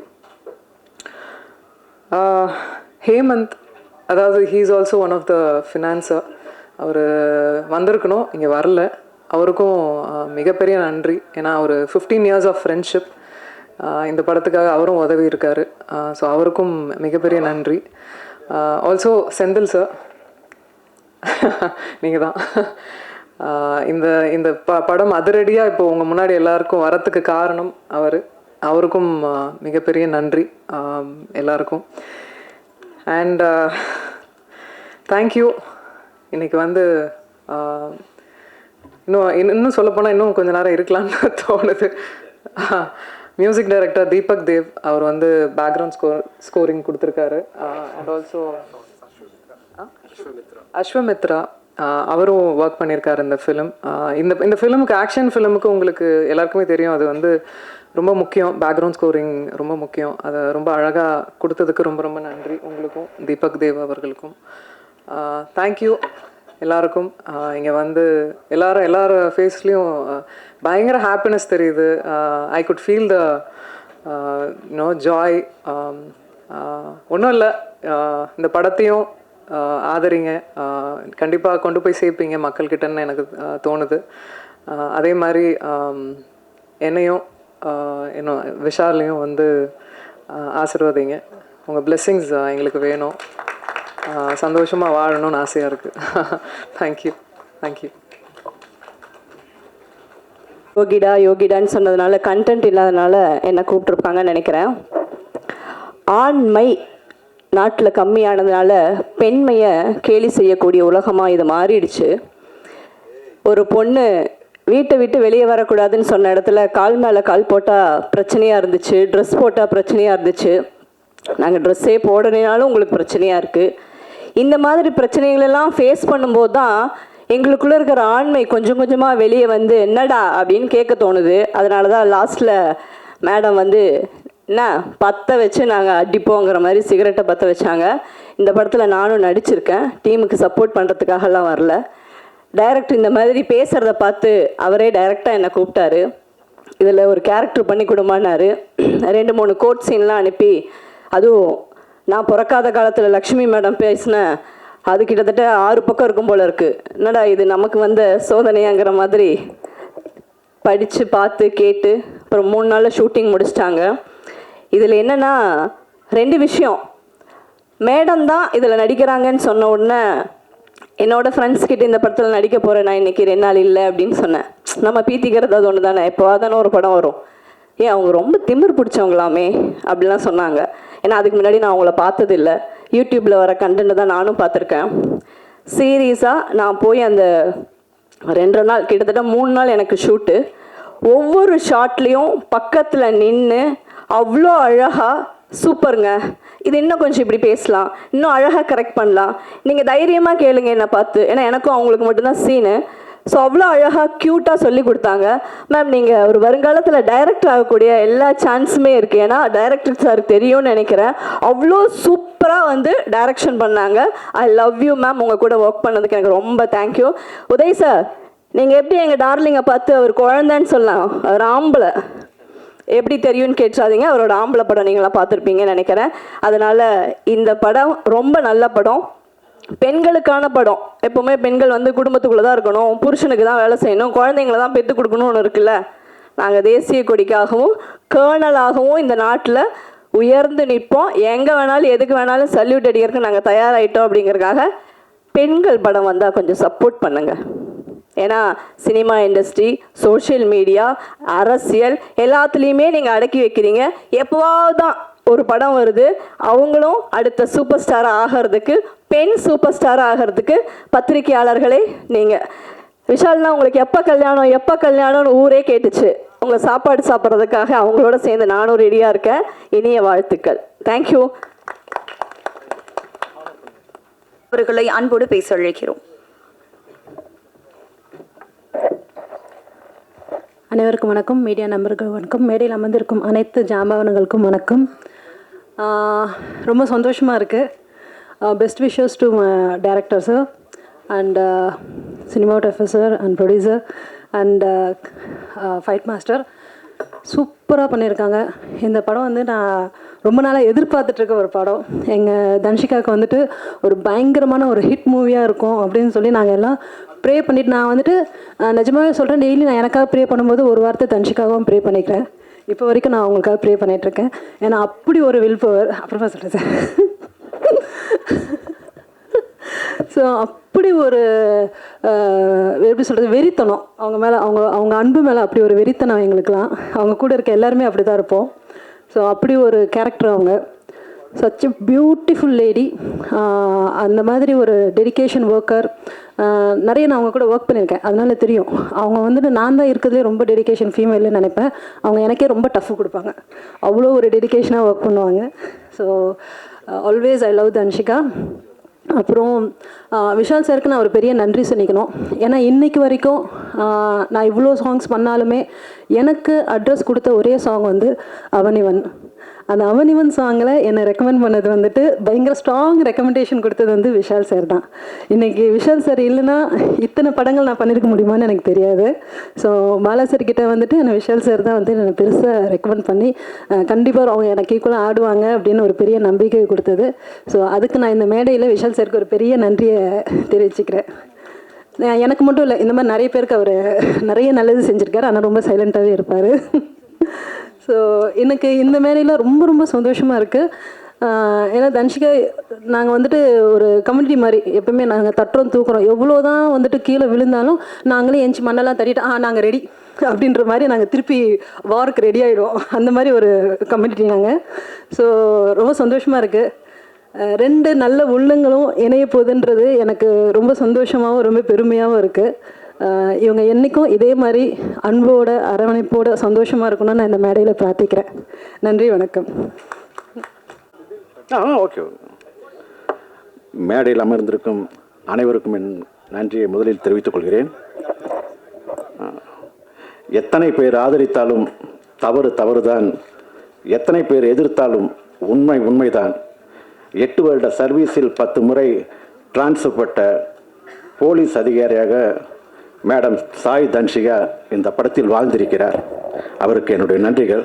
ஹேமந்த், அதாவது he is also one of the financer. அவர் வந்திருக்கணும், இங்கே வரல. அவருக்கும் மிகப்பெரிய நன்றி. ஏன்னா ஒரு 15 years ஆஃப் ஃப்ரெண்ட்ஷிப், இந்த படத்துக்காக அவரும் உதவி இருக்கார். ஸோ அவருக்கும் மிகப்பெரிய நன்றி. ஆல்சோ செந்தில் சார், நீங்கள் தான் இந்த படம் அதிரடியாக இப்போ உங்கள் முன்னாடி எல்லாருக்கும் வரத்துக்கு காரணம் அவருக்கும் மிகப்பெரிய நன்றி எல்லாருக்கும். And thank you. இன்றைக்கி வந்து இன்னும் சொல்லப்போனால் இன்னும் கொஞ்சம் நேரம் இருக்கலாம்னு தோணுது. மியூசிக் டைரக்டர் தீபக் தேவ், அவர் வந்து பேக்ரவுண்ட் ஸ்கோரிங் கொடுத்துருக்காரு. அண்ட் ஆல்சோ அஸ்வமித்ரா, அவரும் ஒர்க் பண்ணியிருக்காரு இந்த ஃபிலிம். இந்த ஃபிலிமுக்கு, ஆக்ஷன் ஃபிலிமுக்கு உங்களுக்கு எல்லாருக்குமே தெரியும், அது வந்து ரொம்ப முக்கியம். பேக்ரவுண்ட் ஸ்கோரிங் ரொம்ப முக்கியம். அதை ரொம்ப அழகாக கொடுத்ததுக்கு ரொம்ப ரொம்ப நன்றி உங்களுக்கும், தீபக் தேவ் அவர்களுக்கும். தேங்க்யூ எல்லாருக்கும். இங்கே வந்து எல்லார் ஃபேஸ்லேயும் பயங்கர ஹாப்பினஸ் தெரியுது. I could feel the joy. ஒன்றும் இல்லை, இந்த படத்தையும் ஆதரிங்க, கண்டிப்பாக கொண்டு போய் சேர்ப்பீங்க மக்கள்கிட்டன்னு எனக்கு தோணுது. அதே மாதிரி என்னையும் இன்னும் விஷாலையும் வந்து ஆசீர்வதிங்க. உங்கள் பிளெஸ்ஸிங்ஸ் எங்களுக்கு வேணும். சந்தோஷமாக வாழணும்னு ஆசையாக இருக்குது. தேங்க்யூ. யோகிடான்னு சொன்னதுனால கண்டென்ட் இல்லாதனால என்னை கூப்பிட்ருப்பாங்கன்னு நினைக்கிறேன். ஆண்மை நாட்டில் கம்மியானதுனால பெண்மையை கேலி செய்யக்கூடிய உலகமாக இது மாறிடுச்சு. ஒரு பொண்ணு வீட்டை விட்டு வெளியே வரக்கூடாதுன்னு சொன்ன இடத்துல கால் மேலே கால் போட்டால் பிரச்சனையாக இருந்துச்சு, ட்ரெஸ் போட்டால் பிரச்சனையாக இருந்துச்சு. நாங்கள் ட்ரெஸ்ஸே போடனாலும் உங்களுக்கு பிரச்சனையாக இருக்குது. இந்த மாதிரி பிரச்சனைகளெல்லாம் ஃபேஸ் பண்ணும்போது தான் எங்களுக்குள்ளே இருக்கிற ஆண்மை கொஞ்சம் கொஞ்சமாக வெளியே வந்து என்னடா அப்படின்னு கேட்க தோணுது. அதனால தான் லாஸ்ட்டில் மேடம் வந்து என்ன பற்ற வச்சு நாங்கள் அடிப்போங்கிற மாதிரி சிகரெட்டை பற்ற வச்சாங்க. இந்த படத்தில் நானும் நடிச்சிருக்கேன், டீமுக்கு சப்போர்ட் பண்ணுறதுக்காகலாம் வரல. டைரக்டர் இந்த மாதிரி பேசுகிறத பார்த்து அவரே டைரெக்டாக என்னை கூப்பிட்டாரு. இதில் ஒரு கேரக்டர் பண்ணி கொடுமான்னாரு. 2-3 கோட் சீன்லாம் அனுப்பி, அதுவும் நான் பிறக்காத காலத்தில் லக்ஷ்மி மேடம் பேசினேன், அது கிட்டத்தட்ட 6 பக்கம் இருக்கும் போல் இருக்குது. என்னடா இது நமக்கு வந்த சோதனையாங்கிற மாதிரி படித்து பார்த்து கேட்டு அப்புறம் 3 நாளில் ஷூட்டிங் முடிச்சிட்டாங்க. இதில் என்னென்னா 2 விஷயம். மேடம் தான் இதில் நடிக்கிறாங்கன்னு சொன்ன உடனே என்னோடய ஃப்ரெண்ட்ஸ் கிட்ட இந்த படத்தில் நடிக்க போகிறேன் நான் இன்றைக்கி 2 நாள் இல்லை அப்படின்னு சொன்னேன். நம்ம பீத்திக்கிறது அது ஒன்று தானே, எப்போதானே ஒரு படம் வரும். அவங்க ரொம்ப திமிர் பிடிச்சவங்களாமே அப்படிலாம் சொன்னாங்க. ஏன்னா அதுக்கு முன்னாடி நான் அவங்கள பார்த்ததில்லை, யூடியூப்பில் வர கண்டென்ட் தான் நானும் பார்த்துருக்கேன். சீரியஸாக நான் போய் அந்த 2 நாள் கிட்டத்தட்ட 3 நாள் எனக்கு ஷூட்டு. ஒவ்வொரு ஷாட்லேயும் பக்கத்தில் நின்று அவ்வளோ அழகாக சூப்பருங்க, இது இன்னும் கொஞ்சம் இப்படி பேசலாம், இன்னும் அழகாக கரெக்ட் பண்ணலாம், நீங்கள் தைரியமாக கேளுங்க என்னை பார்த்து, ஏன்னா எனக்கும் அவங்களுக்கு மட்டும்தான் சீனு. ஸோ அவ்வளோ அழகாக க்யூட்டாக சொல்லி கொடுத்தாங்க. மேம் நீங்கள் ஒரு வருங்காலத்தில் டைரக்டர் ஆகக்கூடிய எல்லா சான்ஸுமே இருக்குது, ஏன்னா டைரக்டர் சார் தெரியும்னு நினைக்கிறேன். அவ்வளோ சூப்பராக வந்து டைரக்ஷன் பண்ணாங்க. ஐ லவ் யூ மேம், உங்கள் கூட ஒர்க் பண்ணதுக்கு எனக்கு ரொம்ப தேங்க்யூ. உதய் சார், நீங்கள் எப்படி எங்கள் டார்லிங்கை பார்த்து அவர் குழந்தைன்னு சொல்லலாம், அவர் ஆம்பளை எப்படி தெரியும்னு கேட்டுறாதீங்க, அவரோட ஆம்பளை படம் நீங்களாம் பார்த்துருப்பீங்கன்னு நினைக்கிறேன். அதனால் இந்த படம் ரொம்ப நல்ல படம், பெண்களுக்கான படம். எப்போவுமே பெண்கள் வந்து குடும்பத்துக்குள்ளே தான் இருக்கணும், புருஷனுக்கு தான் வேலை செய்யணும், குழந்தைங்கள தான் பெற்று கொடுக்கணும்னு ஒன்று இருக்குல்ல. நாங்கள் தேசிய கொடிக்காகவும் கேர்னலாகவும் இந்த நாட்டில் உயர்ந்து நிற்போம். எங்கே வேணாலும் எதுக்கு வேணாலும் சல்யூட் அடிக்கிறதுக்கு நாங்கள் தயாராகிட்டோம். அப்படிங்கிறதுக்காக பெண்கள் படம் வந்தால் கொஞ்சம் சப்போர்ட் பண்ணுங்கள். ஏன்னா சினிமா இண்டஸ்ட்ரி, சோஷியல் மீடியா, அரசியல் எல்லாத்துலேயுமே நீங்கள் அடக்கி வைக்கிறீங்க. எப்போவாவது தான் ஒரு படம் வருது, அவங்களும் அடுத்த சூப்பர் ஸ்டாராக ஆகிறதுக்கு, பெண் சூப்பர் ஸ்டாராக ஆகிறதுக்கு பத்திரிகையாளர்களே நீங்கள். விஷால்னா உங்களுக்கு எப்போ கல்யாணம்னு ஊரே கேட்டுச்சு. உங்களை சாப்பாடு சாப்பிட்றதுக்காக அவங்களோட சேர்ந்து நானும் ரெடியாக இருக்கேன். இனிய வாழ்த்துக்கள். தேங்க்யூ. அவர்களை அன்போடு பேச அழைக்கிறோம். அனைவருக்கும் வணக்கம், மீடியா நம்பருக்கு வணக்கம், மேடையில் அமர்ந்திருக்கும் அனைத்து ஜாம்பவன்களுக்கும் வணக்கம். ரொம்ப சந்தோஷமாக இருக்குது. Best wishes to director sir and cinematographer sir and producer and fight master. சூப்பராக பண்ணியிருக்காங்க. இந்த படம் வந்து நான் ரொம்ப நாளாக எதிர்பார்த்துட்ருக்க ஒரு படம். எங்கள் தன்ஷிகாவுக்கு வந்துட்டு ஒரு பயங்கரமான ஒரு ஹிட் மூவியாக இருக்கும் அப்படின்னு சொல்லி நாங்கள் எல்லாம் ப்ரே பண்ணிவிட்டு, நான் வந்துட்டு நிஜமாகவே சொல்கிறேன், டெய்லி நான் எனக்காக ப்ரே பண்ணும்போது ஒரு வார்த்தை தன்ஷிகாகவும் ப்ரே பண்ணிக்கிறேன். இப்போ வரைக்கும் நான் அவங்களுக்காக ப்ரே பண்ணிகிட்ருக்கேன். ஏன்னா அப்படி ஒரு வில் பவர். அப்புறமா சொல்கிறேன் சார். ஸோ அப்படி ஒரு எப்படி சொல்கிறது, வெறித்தனம் அவங்க மேலே, அவங்க அன்பு மேலே அப்படி ஒரு வெறித்தனம் எங்களுக்கெலாம். அவங்க கூட இருக்க எல்லாருமே அப்படி தான் இருப்போம். ஸோ அப்படி ஒரு கேரக்டர் அவங்க. Such a beautiful lady. அந்த மாதிரி ஒரு டெடிகேஷன் ஒர்க்கர். நிறைய நான் அவங்க கூட ஒர்க் பண்ணியிருக்கேன், அதனால தெரியும். அவங்க வந்துட்டு நான் தான் இருக்கிறதுலே ரொம்ப டெடிகேஷன் ஃபீமேல்னு நினைப்பேன். அவங்க எனக்கே ரொம்ப டஃப் கொடுப்பாங்க, அவ்வளோ ஒரு டெடிகேஷனாக ஒர்க் பண்ணுவாங்க. So always I love Dhanshika. அப்புறம் விஷால் சாருக்கு நான் ஒரு பெரிய நன்றி சொல்லிக்கணும். ஏன்னா இன்றைக்கு வரைக்கும் நான் இவ்வளோ சாங்ஸ் பண்ணாலுமே எனக்கு அட்ரஸ் கொடுத்த ஒரே சாங் வந்து அவனிவன். அந்த அவனிவன் சாங்கில் என்னை ரெக்கமெண்ட் பண்ணது வந்துட்டு பயங்கர ஸ்ட்ராங் ரெக்கமெண்டேஷன் கொடுத்தது வந்து விஷால் சார் தான். இன்றைக்கி விஷால் சார் இல்லைன்னா இத்தனை படங்கள் நான் பண்ணியிருக்க முடியுமான்னு எனக்கு தெரியாது. ஸோ பாலா சார் கிட்டே வந்துட்டு என்னை விஷால் சார் தான் வந்து என்னை பெருசாக ரெக்கமெண்ட் பண்ணி கண்டிப்பாக அவங்க எனக்கு ஈக்குவலாக ஆடுவாங்க அப்படின்னு ஒரு பெரிய நம்பிக்கை கொடுத்தது. ஸோ அதுக்கு நான் இந்த மேடையில் விஷால் சாருக்கு ஒரு பெரிய நன்றியை தெரிவிச்சுக்கிறேன். எனக்கு மட்டும் இல்லை, இந்த மாதிரி நிறைய பேருக்கு அவர் நிறைய நல்லது செஞ்சுருக்காரு, ஆனால் ரொம்ப சைலண்ட்டாகவே இருப்பார். ஸோ எனக்கு இந்த மேடையில் ரொம்ப ரொம்ப சந்தோஷமாக இருக்குது. ஏன்னா தன்ஷிகா நாங்கள் வந்துட்டு ஒரு கம்யூனிட்டி மாதிரி எப்பவுமே நாங்கள் தட்டுறோம் தூக்குறோம். எவ்வளோ தான் வந்துட்டு கீழே விழுந்தாலும் நாங்களே எஞ்சி மண்ணெல்லாம் தட்டிட்டு நாங்கள் ரெடி அப்படின்ற மாதிரி நாங்கள் திருப்பி வாருக்கு ரெடி ஆகிடுவோம். அந்த மாதிரி ஒரு கம்யூனிட்டி நாங்கள். ஸோ ரொம்ப சந்தோஷமாக இருக்குது. ரெண்டு நல்ல உள்ளங்களும் இணைய போகுதுன்றது எனக்கு ரொம்ப சந்தோஷமாகவும் ரொம்ப பெருமையாகவும் இருக்குது. இவங்க என்றைக்கும் இதே மாதிரி அன்போட அரவணைப்போட சந்தோஷமாக இருக்கணும்னு நான் இந்த மேடையில் பிரார்த்திக்கிறேன். நன்றி, வணக்கம். ஓகே. மேடையில் அமர்ந்திருக்கும் அனைவருக்கும் என் நன்றியை முதலில் தெரிவித்துக் கொள்கிறேன். எத்தனை பேர் ஆதரித்தாலும் தவறு தவறுதான், எத்தனை பேர் எதிர்த்தாலும் உண்மை உண்மைதான். 8 வருட சர்வீஸில் 10 முறை டிரான்ஸ்ஃபர் பட்ட போலீஸ் அதிகாரியாக மேடம் சாய் தன்ஷிகா இந்த படத்தில் வாழ்ந்திருக்கிறார். அவருக்கு என்னுடைய நன்றிகள்.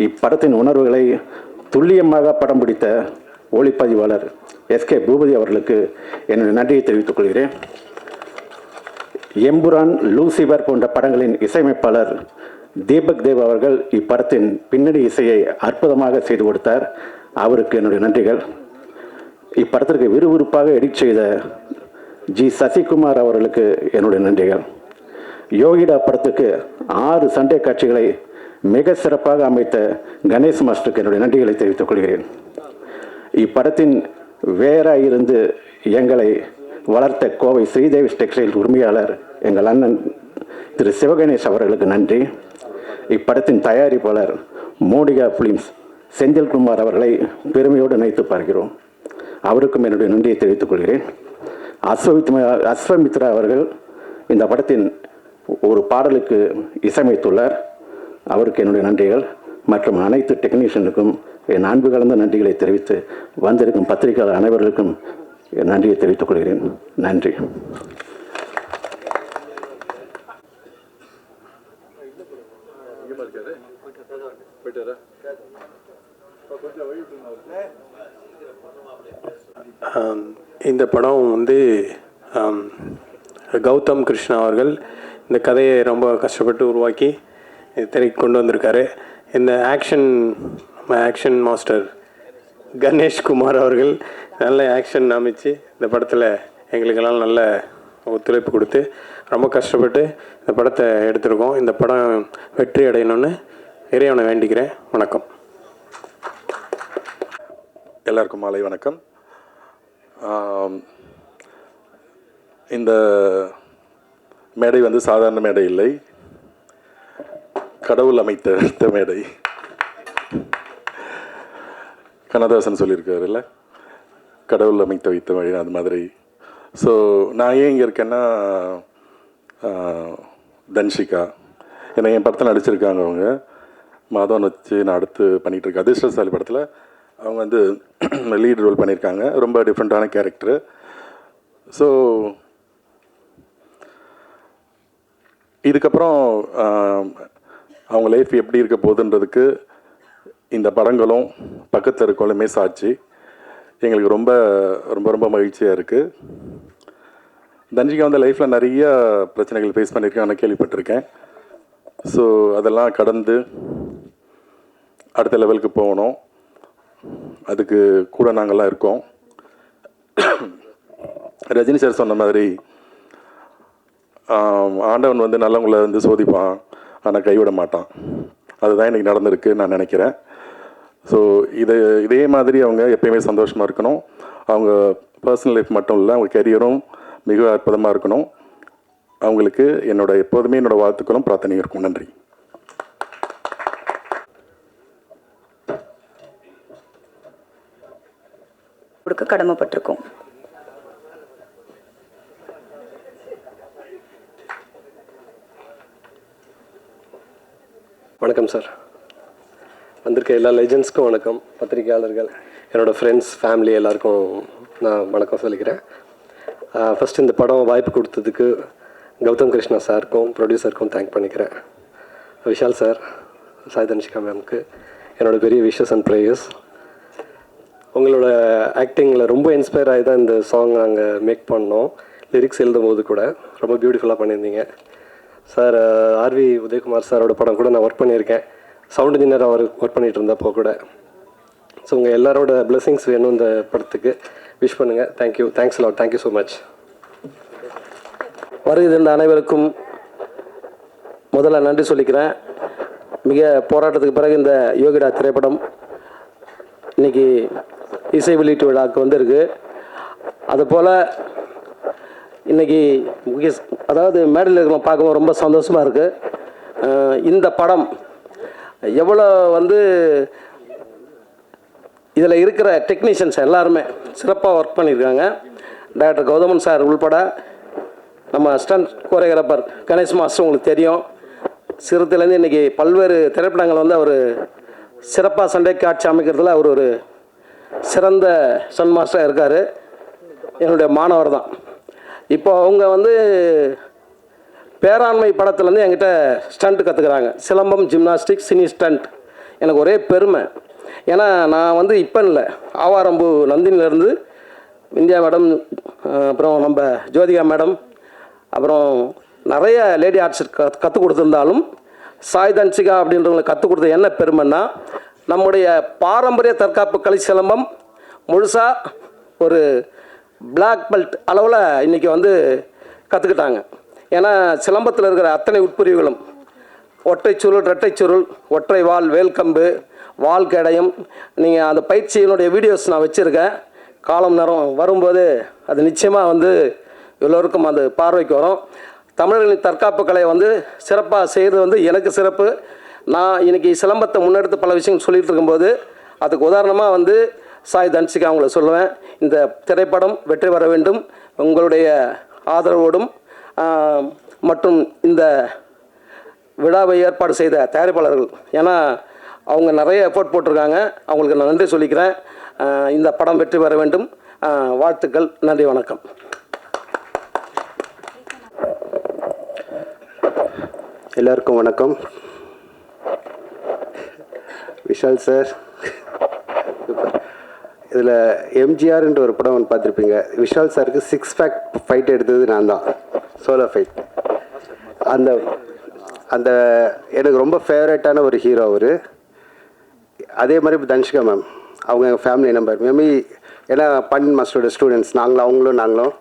இப்படத்தின் உணர்வுகளை துல்லியமாக படம் பிடித்த ஒளிப்பதிவாளர் எஸ்கே பூபதி அவர்களுக்கு என்னுடைய நன்றியை தெரிவித்துக் கொள்கிறேன். எம்புரான், லூசிபர் போன்ற படங்களின் இசையமைப்பாளர் தீபக் தேவ் அவர்கள் இப்படத்தின் பின்னணி இசையை அற்புதமாக செய்து கொடுத்தார். அவருக்கு என்னுடைய நன்றிகள். இப்படத்திற்கு விறுவிறுப்பாக எடிட் செய்த ஜி சசிகுமார் அவர்களுக்கு என்னுடைய நன்றிகள். யோகிடா படத்துக்கு 6 சண்டை காட்சிகளை மிக சிறப்பாக அமைத்த கணேஷ் மாஸ்டருக்கு என்னுடைய நன்றிகளை தெரிவித்துக் கொள்கிறேன். இப்படத்தின் வேறாக இருந்து எங்களை வளர்த்த கோவை ஸ்ரீதேவி டெக்ஸ்டைல் உரிமையாளர் எங்கள் அண்ணன் திரு சிவகணேஷ் அவர்களுக்கு நன்றி. இப்படத்தின் தயாரிப்பாளர் மோடிகா ஃபிலிம்ஸ் செந்தில்குமார் அவர்களை பெருமையோடு நினைத்து பார்க்கிறோம். அவருக்கும் என்னுடைய நன்றியை தெரிவித்துக் கொள்கிறேன். அஸ்வமித்ரா அவர்கள் இந்த படத்தின் ஒரு பாடலுக்கு இசையமைத்துள்ளார். அவருக்கு என்னுடைய நன்றிகள். மற்றும் அனைத்து டெக்னீஷியனுக்கும் என் அன்பு கலந்த நன்றிகளை தெரிவித்து வந்திருக்கும் பத்திரிகையாளர் அனைவர்களுக்கும் என் நன்றியை தெரிவித்துக் கொள்கிறேன். நன்றி. இந்த படம் வந்து கௌதம் கிருஷ்ணா அவர்கள் இந்த கதையை ரொம்ப கஷ்டப்பட்டு உருவாக்கி திரைக்கு கொண்டு வந்திருக்காரு. இந்த ஆக்ஷன் மாஸ்டர் கணேஷ்குமார் அவர்கள் நல்ல ஆக்ஷன் அமைச்சு இந்த படத்தில் எங்களுக்கெல்லாம் நல்ல ஒத்துழைப்பு கொடுத்து ரொம்ப கஷ்டப்பட்டு இந்த படத்தை எடுத்திருக்கோம். இந்த படம் வெற்றி அடையணும்னு இறைவனை வேண்டிக்கிறேன். வணக்கம். எல்லாருக்கும் மாலை வணக்கம். இந்த மேடை வந்து சாதாரண மேடை இல்லை, கடவுள் அமைத்த மேடை. கண்ணதாசன் சொல்லியிருக்காரு இல்லை, கடவுள் அமைத்து வைத்த மேடை, அது மாதிரி. ஸோ நான் ஏன் இங்கே இருக்கேன்னா, தன்ஷிகா ஏன்னா என் படத்தில் நடிச்சிருக்காங்க. அவங்க மாதவன் வச்சு நான் அடுத்து பண்ணிகிட்ருக்கேன். அதிர்ஷ்டசாலி படத்தில் அவங்க வந்து லீட் ரோல் பண்ணியிருக்காங்க. ரொம்ப டிஃப்ரெண்ட்டான கேரக்டரு. ஸோ இதுக்கப்புறம் அவங்க லைஃப் எப்படி இருக்க போகுதுன்றதுக்கு இந்த படங்களும் பக்கத்தில் இருக்கவங்களுமே சாட்சி. எங்களுக்கு ரொம்ப ரொம்ப ரொம்ப மகிழ்ச்சியாக இருக்குது. தன்ஷிகா வந்து லைஃப்பில் நிறைய பிரச்சனைகள் ஃபேஸ் பண்ணியிருக்கேன், நான் கேள்விப்பட்டிருக்கேன். ஸோ அதெல்லாம் கடந்து அடுத்த லெவலுக்கு போகணும். அதுக்கு கூட நாங்கள்லாம் இருக்கோம். ரஜினி சார் சொன்ன மாதிரி ஆண்டவன் வந்து நல்லவங்களை வந்து சோதிப்பான், ஆனால் கைவிட மாட்டான். அதுதான் இன்றைக்கி நடந்திருக்கு நான் நினைக்கிறேன். ஸோ இதே மாதிரி அவங்க எப்பயுமே சந்தோஷமாக இருக்கணும். அவங்க பர்சனல் லைஃப் மட்டும் இல்லை, அவங்க கெரியரும் மிக அற்புதமாக இருக்கணும். அவங்களுக்கு எப்போதுமே என்னோடய வாழ்த்துக்களும் பிரார்த்தனையும் இருக்கும். நன்றி. கொடுக்க கடமைப்பட்டிருக்கோம். வணக்கம் சார். வந்திருக்க எல்லா லெஜண்ட்ஸ்க்கும் வணக்கம். பத்திரிகையாளர்கள், என்னோடய ஃப்ரெண்ட்ஸ், ஃபேமிலி எல்லாருக்கும் நான் வணக்கம் சொல்லிக்கிறேன். ஃபஸ்ட்டு இந்த படம் வாய்ப்பு கொடுத்ததுக்கு கௌதம் கிருஷ்ணா சாருக்கும் ப்ரொடியூசருக்கும் தேங்க் பண்ணிக்கிறேன். விஷால் சார், சாய் தன்ஷிகா மேம்க்கு என்னோடய பெரிய விஷஸ் அண்ட் ப்ரேயர்ஸ். உங்களோட ஆக்டிங்கில் ரொம்ப இன்ஸ்பயர் ஆகி தான் இந்த சாங் நாங்கள் மேக் பண்ணோம். லிரிக்ஸ் எழுதும் போது கூட ரொம்ப பியூட்டிஃபுல்லாக பண்ணியிருந்தீங்க சார். ஆர்வி உதயகுமார் சாரோட படம் கூட நான் ஒர்க் பண்ணியிருக்கேன். சவுண்ட் இன்ஜினியர் அவர் ஒர்க் பண்ணிகிட்டு இருந்தப்போ கூட. ஸோ உங்கள் எல்லாரோட பிளெஸிங்ஸ் வேணும் இந்த படத்துக்கு. விஷ் பண்ணுங்கள். Thank you. Thanks lot. Thank you so much. வருகின்ற அனைவருக்கும் முதல்ல நன்றி சொல்லிக்கிறேன். மிக போராட்டத்துக்கு பிறகு இந்த யோகிடா திரைப்படம் இன்றைக்கி இசை வெளியீட்டு விழாவுக்கு வந்திருக்கு. அதுபோல் இன்றைக்கி அதாவது மேடையில் இருக்கிற பார்க்கும்போது ரொம்ப சந்தோஷமாக இருக்குது. இந்த படம் எவ்வளோ வந்து இதில் இருக்கிற டெக்னீஷியன்ஸ் எல்லாருமே சிறப்பாக ஒர்க் பண்ணியிருக்காங்க. டாக்டர் கௌதமன் சார் உள்பட நம்ம ஸ்டண்ட் கோரியோகிராஃபர் கணேஷ் மாஸ்டர் உங்களுக்கு தெரியும். சிறுத்திலேருந்து இன்றைக்கி பல்வேறு திரைப்படங்கள் வந்து அவர் சிறப்பாக சண்டை காட்சி அமைக்கிறதுல அவர் ஒரு சிறந்த ஸ்டண்ட் மாஸ்டராக இருக்கார். என்னுடைய மாணவர் தான். இப்போ அவங்க வந்து பேராண்மை படத்துலேருந்து என்கிட்ட ஸ்டண்ட் கற்றுக்குறாங்க. Silambam, gymnastic, cine stunt. எனக்கு ஒரே பெருமை. ஏன்னா நான் வந்து இப்போ இல்லை, ஆவாரம்பூ நந்தினிலேருந்து இந்தியா மேடம், அப்புறம் நம்ம ஜோதிகா மேடம், அப்புறம் நிறைய லேடி ஆர்ட்ஸ் கற்றுக் கொடுத்துருந்தாலும் சாய் தன்ஷிகா அப்படின்றவங்களை கற்றுக் கொடுத்த என்ன பெருமைன்னா, நம்முடைய பாரம்பரிய தற்காப்பு கலை சிலம்பம் முழுசாக ஒரு பிளாக் பெல்ட் அளவில் இன்றைக்கி வந்து கற்றுக்கிட்டாங்க. ஏன்னா சிலம்பத்தில் இருக்கிற அத்தனை உட்பிரிவுகளும் ஒற்றை சுருள், இரட்டை சுருள், ஒற்றை வால், வேல்கம்பு, வால் கேடயம், நீங்கள் அந்த பயிற்சியினுடைய வீடியோஸ் நான் வச்சுருக்கேன். காலம் நேரம் வரும்போது அது நிச்சயமாக வந்து எல்லோருக்கும் அந்த பார்வைக்கு வரும். தமிழர்களின் தற்காப்பு கலையை வந்து சிறப்பாக செய்கிறது வந்து எனக்கு சிறப்பு. நான் இன்றைக்கி சிலம்பத்தை முன்னெடுத்து பல விஷயங்கள் சொல்லிகிட்டு இருக்கும்போது அதுக்கு உதாரணமாக வந்து சாய் தன்சிகா அவங்கள சொல்லுவேன். இந்த திரைப்படம் வெற்றி பெற வேண்டும், உங்களுடைய ஆதரவோடும் மற்றும் இந்த விழாவை ஏற்பாடு செய்த தயாரிப்பாளர்கள், ஏன்னா அவங்க நிறைய எஃபோர்ட் போட்டிருக்காங்க, அவங்களுக்கு நான் நன்றி சொல்லிக்கிறேன். இந்த படம் வெற்றி பெற வேண்டும். வாழ்த்துக்கள். நன்றி, வணக்கம். எல்லாருக்கும் வணக்கம். விஷால் சார், இதில் எம்ஜிஆர்ன்ற ஒரு படம் ஒன்று பார்த்துருப்பீங்க. விஷால் சாருக்கு 6 பேக் ஃபைட் எடுத்தது நான் தான், சோலோ ஃபைட். அந்த அந்த எனக்கு ரொம்ப ஃபேவரட்டான ஒரு ஹீரோ அவர். அதே மாதிரி இப்போ தன்ஷிகா மேம், அவங்க எங்கள் ஃபேமிலி நம்பர். மேபி ஏன்னா பாண்டியன் மாஸ்டரோட ஸ்டூடெண்ட்ஸ் நாங்களும்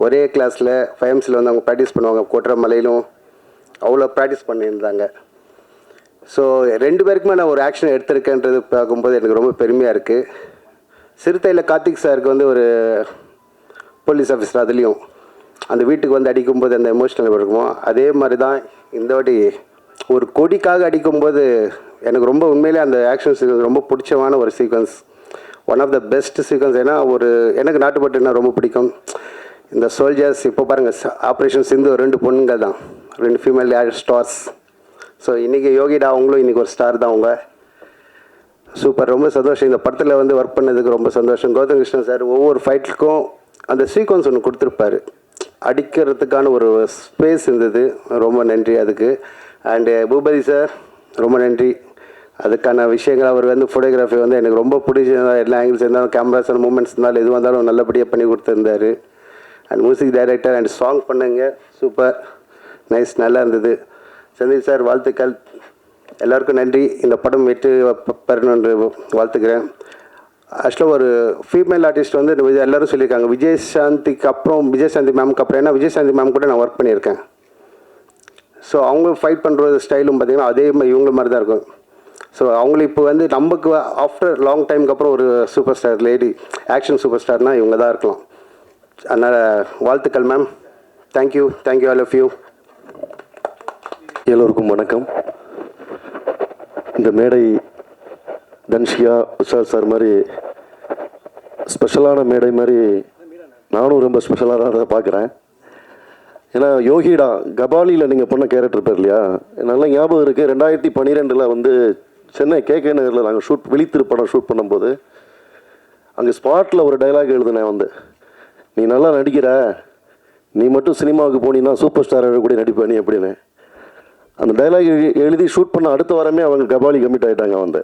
ஒரே கிளாஸில் ஃபைஎம்ஸில் வந்து அவங்க ப்ராக்டிஸ் பண்ணுவாங்க. கொட்டுறமலையிலும் அவ்வளோ ப்ராக்டிஸ் பண்ணியிருந்தாங்க. ஸோ 2 பேருக்குமே நான் ஒரு ஆக்ஷன் எடுத்திருக்கேன்றது பார்க்கும்போது எனக்கு ரொம்ப பெருமையாக இருக்குது. சிறுத்தையில் கார்த்திக் சாருக்கு வந்து ஒரு போலீஸ் ஆஃபீஸர், அதுலேயும் அந்த வீட்டுக்கு வந்து அடிக்கும்போது அந்த எமோஷனல் இருக்குமோ அதே மாதிரி தான் இந்த வாட்டி ஒரு கொடிக்காக அடிக்கும்போது எனக்கு ரொம்ப உண்மையிலே அந்த ஆக்ஷன் சீக்வன்ஸ் ரொம்ப பிடிச்சமான ஒரு sequence, one of the best sequence. ஏன்னா எனக்கு நாட்டுப்பட்டுனா ரொம்ப பிடிக்கும். இந்த சோல்ஜர்ஸ் இப்போ பாருங்கள், ஆப்ரேஷன் சிந்து 2 பொண்ணுங்கள் தான், 2 ஃபீமேல் ஸ்டார்ஸ். ஸோ இன்றைக்கி யோகிடா அவங்களும் இன்றைக்கி ஒரு ஸ்டார் தான். அவங்க சூப்பர், ரொம்ப சந்தோஷம். இந்த படத்தில் வந்து ஒர்க் பண்ணதுக்கு ரொம்ப சந்தோஷம். கௌதம் கிருஷ்ணன் சார் ஒவ்வொரு ஃபைட்டுக்கும் அந்த சீக்வன்ஸ் ஒன்று கொடுத்துருப்பாரு, அடிக்கிறதுக்கான ஒரு ஸ்பேஸ் இருந்தது. ரொம்ப நன்றி அதுக்கு. அண்டு பூபதி சார் ரொம்ப நன்றி. அதுக்கான விஷயங்கள் அவர் வந்து ஃபோட்டோகிராஃபி வந்து எனக்கு ரொம்ப பிடிச்சிருந்தார். எல்லா ஆங்கிள்ஸ் இருந்தாலும், கேமராஸ் அண்ட் மூமெண்ட்ஸ் இருந்தாலும், எது வந்தாலும் நல்லபடியாக பண்ணி கொடுத்துருந்தாரு. And music director and song பண்ணுங்க, சூப்பர் நைஸ், நல்லா இருந்தது. செந்தில் சார் வாழ்த்துக்கள், எல்லாருக்கும் நன்றி. இந்த படம் வெற்றி பெறணுன்று வாழ்த்துக்கிறேன். ஆக்சுவலாக ஒரு ஃபீமேல் ஆர்டிஸ்ட் வந்து எல்லோரும் சொல்லியிருக்காங்க, விஜயசாந்திக்கு அப்புறம், விஜயசாந்தி மேமுக்கு அப்புறம், ஏன்னா விஜயசாந்தி மேம் கூட நான் ஒர்க் பண்ணியிருக்கேன். ஸோ அவங்க ஃபைட் பண்ணுற ஸ்டைலும் பார்த்திங்கன்னா அதே மாதிரி இவங்க மாதிரி தான் இருக்கும். ஸோ அவங்களுக்கு இப்போ வந்து நமக்கு ஆஃப்டர் லாங் டைமுக்கு அப்புறம் ஒரு super star lady action super ஸ்டார்னால் இவங்க தான் இருக்கலாம். அதனால் வாழ்த்துக்கள் ma'am. Thank you all of you. எல்லோருக்கும் வணக்கம். இந்த மேடை தன்ஷிகா விஷால் சார் மாதிரி ஸ்பெஷலான மேடை மாதிரி நானும் ரொம்ப ஸ்பெஷலாக தான் பார்க்குறேன். ஏன்னா யோகிடா கபாலியில் நீங்கள் பண்ண கேரக்டர் பேர் இல்லையா, நல்லா ஞாபகம் இருக்குது. 2012 வந்து சென்னை கேகே நகரில் நாங்கள் விழித்திரு படம் ஷூட் பண்ணும்போது அங்கே ஸ்பாட்டில் ஒரு டைலாக் எழுதுனேன் வந்து, நீ நல்லா நடிக்கிற, நீ மட்டும் சினிமாவுக்கு போனீங்கன்னா சூப்பர் ஸ்டார் கூட நடிப்ப நீ அப்படின்னு. அந்த டைலாக் எழுதி ஷூட் பண்ண அடுத்த வாரமே அவங்க கபாலி கமிட் ஆகிட்டாங்க வந்து.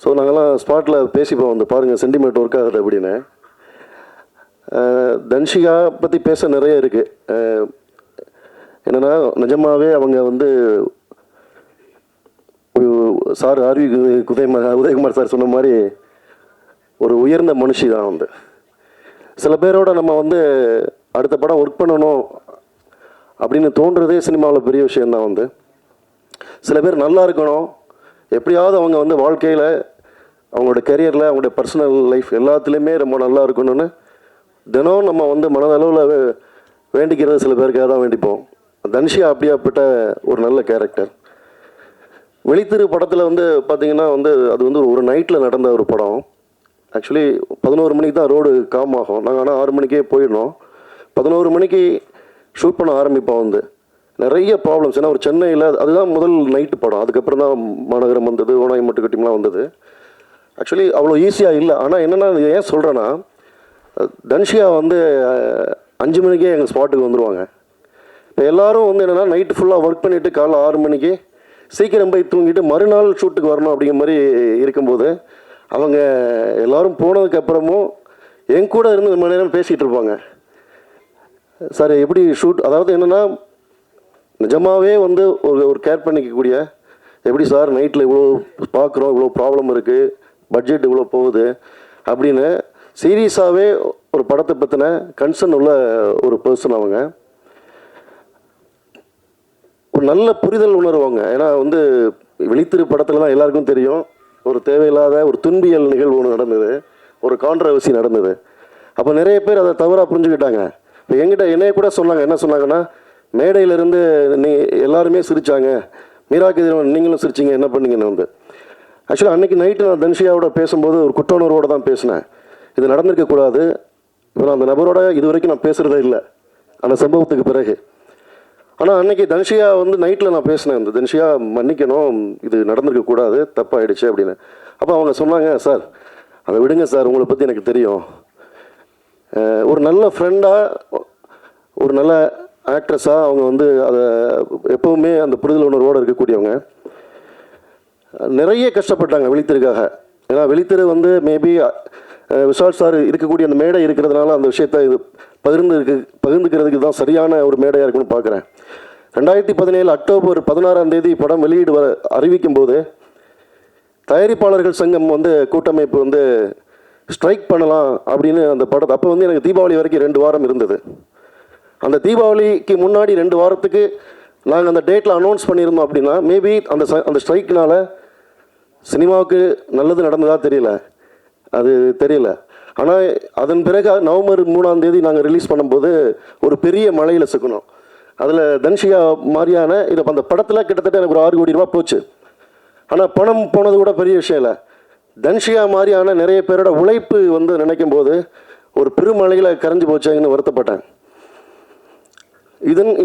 ஸோ நாங்கள்லாம் ஸ்பாட்டில் பேசிப்போம் வந்து, பாருங்கள் சென்டிமெண்ட் ஒர்க் ஆகுது அப்படின்னு. தன்ஷிகா பற்றி பேச நிறைய இருக்குது. என்னென்னா நிஜமாகவே அவங்க வந்து சார் உதயகுமார் சார் சொன்ன மாதிரி ஒரு உயர்ந்த மனுஷி தான் வந்து. சில பேரோட நம்ம வந்து அடுத்த படம் ஒர்க் பண்ணணும் அப்படின்னு தோன்றதே சினிமாவில் பெரிய விஷயந்தான் வந்து. சில பேர் நல்லா இருக்கணும், எப்படியாவது அவங்க வந்து வாழ்க்கையில், அவங்களோட கரியரில், அவங்களுடைய பர்சனல் லைஃப் எல்லாத்துலேயுமே ரொம்ப நல்லா இருக்கணும்னு தினம் நம்ம வந்து மனதளவில் வேண்டிக்கிறது சில பேருக்காக தான் வேண்டிப்போம். தன்ஷியா அப்படியாப்பட்ட ஒரு நல்ல கேரக்டர். வெளித்திரு படத்தில் வந்து பார்த்திங்கன்னா வந்து அது வந்து ஒரு நைட்டில் நடந்த ஒரு படம். ஆக்சுவலி 11 மணிக்கு தான் ரோடு காம் ஆகும். நாங்கள் ஆனால் 6 மணிக்கே போயிடணும். 11 மணிக்கு ஷூட் பண்ண ஆரம்பிப்போம் வந்து. நிறைய ப்ராப்ளம்ஸ், ஏன்னா ஒரு சென்னையில் அதுதான் முதல் நைட்டு படம். அதுக்கப்புறம் தான் மாநகரம் வந்தது, ஓனாய் மட்டுக்கட்டிலாம் வந்தது. ஆக்சுவலி அவ்வளோ ஈஸியாக இல்லை. ஆனால் என்னென்னா ஏன் சொல்கிறேன்னா, தன்ஷியா வந்து 5 மணிக்கே எங்கள் ஸ்பாட்டுக்கு வந்துடுவாங்க. இப்போ எல்லோரும் வந்து என்னென்னா நைட்டு ஃபுல்லாக ஒர்க் பண்ணிவிட்டு காலைல 6 மணிக்கு சீக்கிரம் போய் தூங்கிட்டு மறுநாள் ஷூட்டுக்கு வரணும் அப்படிங்கிற மாதிரி இருக்கும்போது அவங்க எல்லோரும் போனதுக்கப்புறமும் என் கூட இருந்து ரொம்ப நேரம் பேசிகிட்டு இருப்பாங்க. சார் எப்படி ஷூட், அதாவது என்னென்னா நிஜமாகவே வந்து ஒரு கேர் பண்ணிக்கக்கூடிய, எப்படி சார் நைட்டில் இவ்வளோ பார்க்குறோம், இவ்வளோ ப்ராப்ளம் இருக்குது, பட்ஜெட் இவ்வளோ போகுது அப்படின்னு சீரியஸாகவே ஒரு படத்தை பற்றின கன்சர்ன் உள்ள ஒரு பர்சன் அவங்க. ஒரு நல்ல புரிதல் உணர்வாங்க. ஏன்னா வந்து வெளித்திரு படத்தில் தான் எல்லாருக்கும் தெரியும், ஒரு தேவையில்லாத ஒரு துன்பியல் நிகழ்வு ஒன்று நடந்தது, ஒரு கான்ட்ரவர்சி நடந்தது. அப்போ நிறைய பேர் அதை தவறாக புரிஞ்சுக்கிட்டாங்க. இப்போ என்னைய கூட சொன்னாங்க, என்ன சொன்னாங்கன்னா, மேடையிலேருந்து எல்லாருமே சிரித்தாங்க, மீராக்கு நீங்களும் சிரிச்சிங்க, என்ன பண்ணீங்கன்னு வந்து. ஆக்சுவலாக அன்றைக்கி நைட்டு நான் தன்ஷியாவோட பேசும்போது ஒரு குற்ற உணர்வோடு தான் பேசினேன். இது நடந்திருக்கக்கூடாது. இப்போ நான் அந்த நபரோட இது வரைக்கும் நான் பேசுகிறதே இல்லை அந்த சம்பவத்துக்கு பிறகு. ஆனால் அன்றைக்கி தன்ஷியா வந்து நைட்டில் நான் பேசினேன், இந்த தன்ஷியா மன்னிக்கணும், இது நடந்திருக்கக்கூடாது, தப்பாகிடுச்சு அப்படின்னு. அப்போ அவங்க சொன்னாங்க, சார் அதை விடுங்க சார், உங்களை பற்றி எனக்கு தெரியும். ஒரு நல்ல ஃப்ரெண்டாக, ஒரு நல்ல ஆக்ட்ரஸாக அவங்க வந்து அதை எப்போவுமே அந்த புரிதல் உணர்வோடு இருக்கக்கூடியவங்க. நிறைய கஷ்டப்பட்டாங்க வெளித்திருக்காக. ஏன்னா வெளித்திரு வந்து மேபி விஷால் சார் இருக்கக்கூடிய அந்த மேடை இருக்கிறதுனால அந்த விஷயத்தை இது பகிர்ந்துக்கிறதுக்கு தான் சரியான ஒரு மேடையாக இருக்குன்னு பார்க்குறேன். 2017 அக்டோபர் 16 படம் வெளியீடு அறிவிக்கும் போது தயாரிப்பாளர்கள் சங்கம் வந்து கூட்டமைப்பு வந்து ஸ்ட்ரைக் பண்ணலாம் அப்படின்னு அந்த படத்தை, அப்போ வந்து எனக்கு தீபாவளி வரைக்கும் 2 வாரம் இருந்தது. அந்த தீபாவளிக்கு முன்னாடி 2 வாரத்துக்கு நாங்கள் அந்த டேட்டில் அனௌன்ஸ் பண்ணியிருந்தோம் அப்படின்னா மேபி அந்த ஸ்ட்ரைக்கினால் சினிமாவுக்கு நல்லது நடந்ததா தெரியல, அது தெரியல. ஆனால் அதன் பிறகு நவம்பர் 3 நாங்கள் ரிலீஸ் பண்ணும்போது ஒரு பெரிய மழையில் சிக்கணும். அதில் தன்ஷியா மாதிரியான இது அந்த படத்தில் கிட்டத்தட்ட எனக்கு ஒரு 6 கோடி ரூபா போச்சு. ஆனால் பணம் போனது கூட பெரிய விஷயம் இல்லை. தன்ஷியா மாதிரியான நிறைய பேரோட உழைப்பு வந்து நினைக்கும் போது ஒரு பெருமழையில் கரைஞ்சி போச்சாங்கன்னு வருத்தப்பட்டேன்.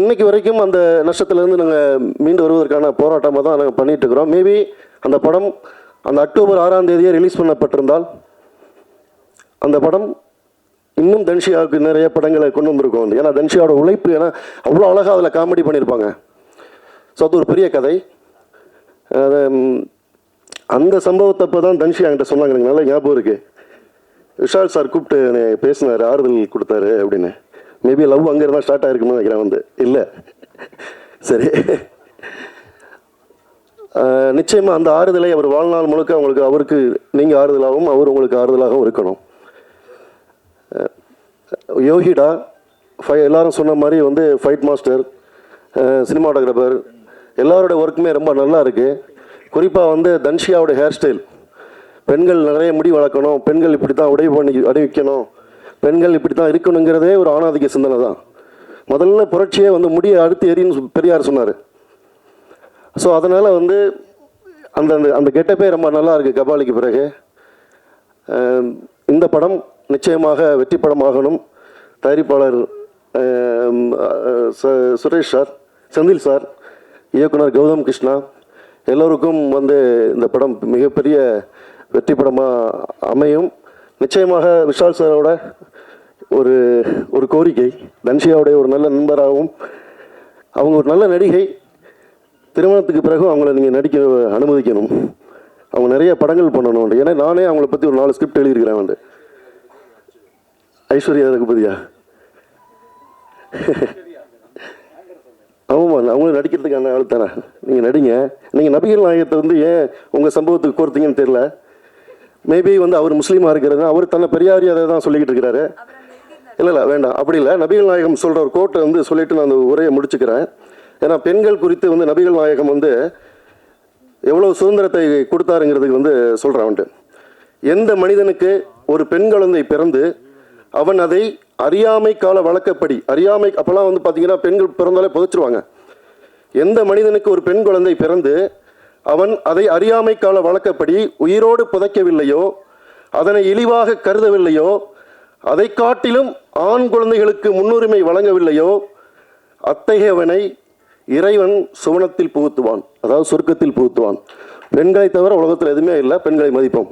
இன்னைக்கு வரைக்கும் அந்த நஷ்டத்துலேருந்து நாங்கள் மீண்டு வருவதற்கான போராட்டமாக தான் நாங்கள் பண்ணிகிட்டு இருக்கிறோம். மேபி அந்த படம் அந்த அக்டோபர் 6 ரிலீஸ் பண்ணப்பட்டிருந்தால் அந்த படம் இன்னும் தன்ஷியாவுக்கு நிறைய படங்களை கொண்டு வந்திருக்கோம். ஏன்னா தன்ஷியாவோட உழைப்பு, ஏன்னா அவ்வளோ அழகாக அதில் காமெடி பண்ணியிருப்பாங்க. ஸோ அது ஒரு பெரிய கதை. அந்த சம்பவத்தப்போ தான் தன்ஷியா என்கிட்ட சொன்னாங்க, எனக்கு நல்ல ஞாபகம் இருக்குது. விஷால் சார் கூப்பிட்டு என்னை பேசினார், ஆறுதல் கொடுத்தாரு அப்படின்னு. மேபி லவ் அங்கே இருந்தால் ஸ்டார்ட் ஆகிருக்குன்னு நினைக்கிறேன். வந்து இல்லை, சரி. நிச்சயமாக அந்த ஆறுதலை அவர் வாழ்நாள் முழுக்க அவருக்கு நீங்கள் ஆறுதலாகவும் அவர் உங்களுக்கு ஆறுதலாகவும் இருக்கணும். யோகிடா எல்லாரும் சொன்ன மாதிரி வந்து ஃபைட் மாஸ்டர், சினிமாட்டோகிராஃபர், எல்லாரோட ஒர்க்குமே ரொம்ப நல்லா இருக்குது. குறிப்பாக வந்து தன்ஷியாவோட ஹேர் ஸ்டைல், பெண்கள் நிறைய முடி வளர்க்கணும், பெண்கள் இப்படி தான் அணிவிக்கணும், பெண்கள் இப்படி தான் இருக்கணுங்கிறதே ஒரு ஆணாதிக்க சிந்தனை தான். முதல்ல புரட்சியே வந்து முடியை அடுத்து எரின்னு பெரியார் சொன்னார். ஸோ அதனால் வந்து அந்த அந்த கெட்டப்பே ரொம்ப நல்லா இருக்குது கபாலிக்கு பிறகு. இந்த படம் நிச்சயமாக வெற்றி படமாகணும். தயாரிப்பாளர் சுரேஷ் சார், செந்தில் சார், இயக்குனர் கௌதம் கிருஷ்ணா, எல்லோருக்கும் வந்து இந்த படம் மிகப்பெரிய வெற்றி படமாக அமையும். நிச்சயமாக விஷால் சாரோட ஒரு கோரிக்கை, தன்ஷியாவுடைய ஒரு நல்ல நண்பராகவும், அவங்க ஒரு நல்ல நடிகை, திருமணத்துக்கு பிறகு அவங்கள நீங்கள் நடிக்க அனுமதிக்கணும். அவங்க நிறைய படங்கள் பண்ணணும். ஏன்னா நானே அவங்கள பற்றி ஒரு 4 ஸ்கிரிப்ட் எழுதியிருக்கிறேன். வந்து ஐஸ்வர்யா ரகுபதியா, ஆமாம், அவங்களும் நடிக்கிறதுக்கான ஆள் தானே. நீங்கள் நடிங்க. நீங்கள் நபிகள் நாயகத்தை வந்து ஏன் உங்கள் சம்பவத்துக்கு கோர்த்தீங்கன்னு தெரியல. மேபி வந்து அவர் முஸ்லீமாக இருக்கிறது, அவர் தன்னை பெரியாரி அதை தான் சொல்லிக்கிட்டு இருக்கிறாரு. இல்லை வேண்டாம், அப்படி இல்லை. நபிகள் நாயகம் சொல்கிற ஒரு கோட்டை வந்து சொல்லிவிட்டு நான் அந்த உரையை முடிச்சுக்கிறேன். ஏன்னா பெண்கள் குறித்து வந்து நபிகள் நாயகம் வந்து எவ்வளோ சுதந்திரத்தை கொடுத்தாருங்கிறதுக்கு வந்து சொல்கிறான்ட்டு. எந்த மனிதனுக்கு ஒரு பெண் குழந்தை பிறந்து அவன் அதை அறியாமை கால வழக்கப்படி, அறியாமை அப்போல்லாம் வந்து பார்த்தீங்கன்னா பெண்கள் பிறந்தாலே புதைச்சிருவாங்க. எந்த மனிதனுக்கு ஒரு பெண் குழந்தை பிறந்து அவன் அதை அறியாமை கால வழக்கப்படி உயிரோடு புதைக்கவில்லையோ, அதனை இழிவாக கருதவில்லையோ, அதை காட்டிலும் ஆண் குழந்தைகளுக்கு முன்னுரிமை வழங்கவில்லையோ, அத்தகையவனை இறைவன் சுவனத்தில் புகுத்துவான், அதாவது சொர்க்கத்தில் புகுத்துவான். பெண்களை தவிர உலகத்தில் எதுவுமே இல்லை, பெண்களை மதிப்போம்.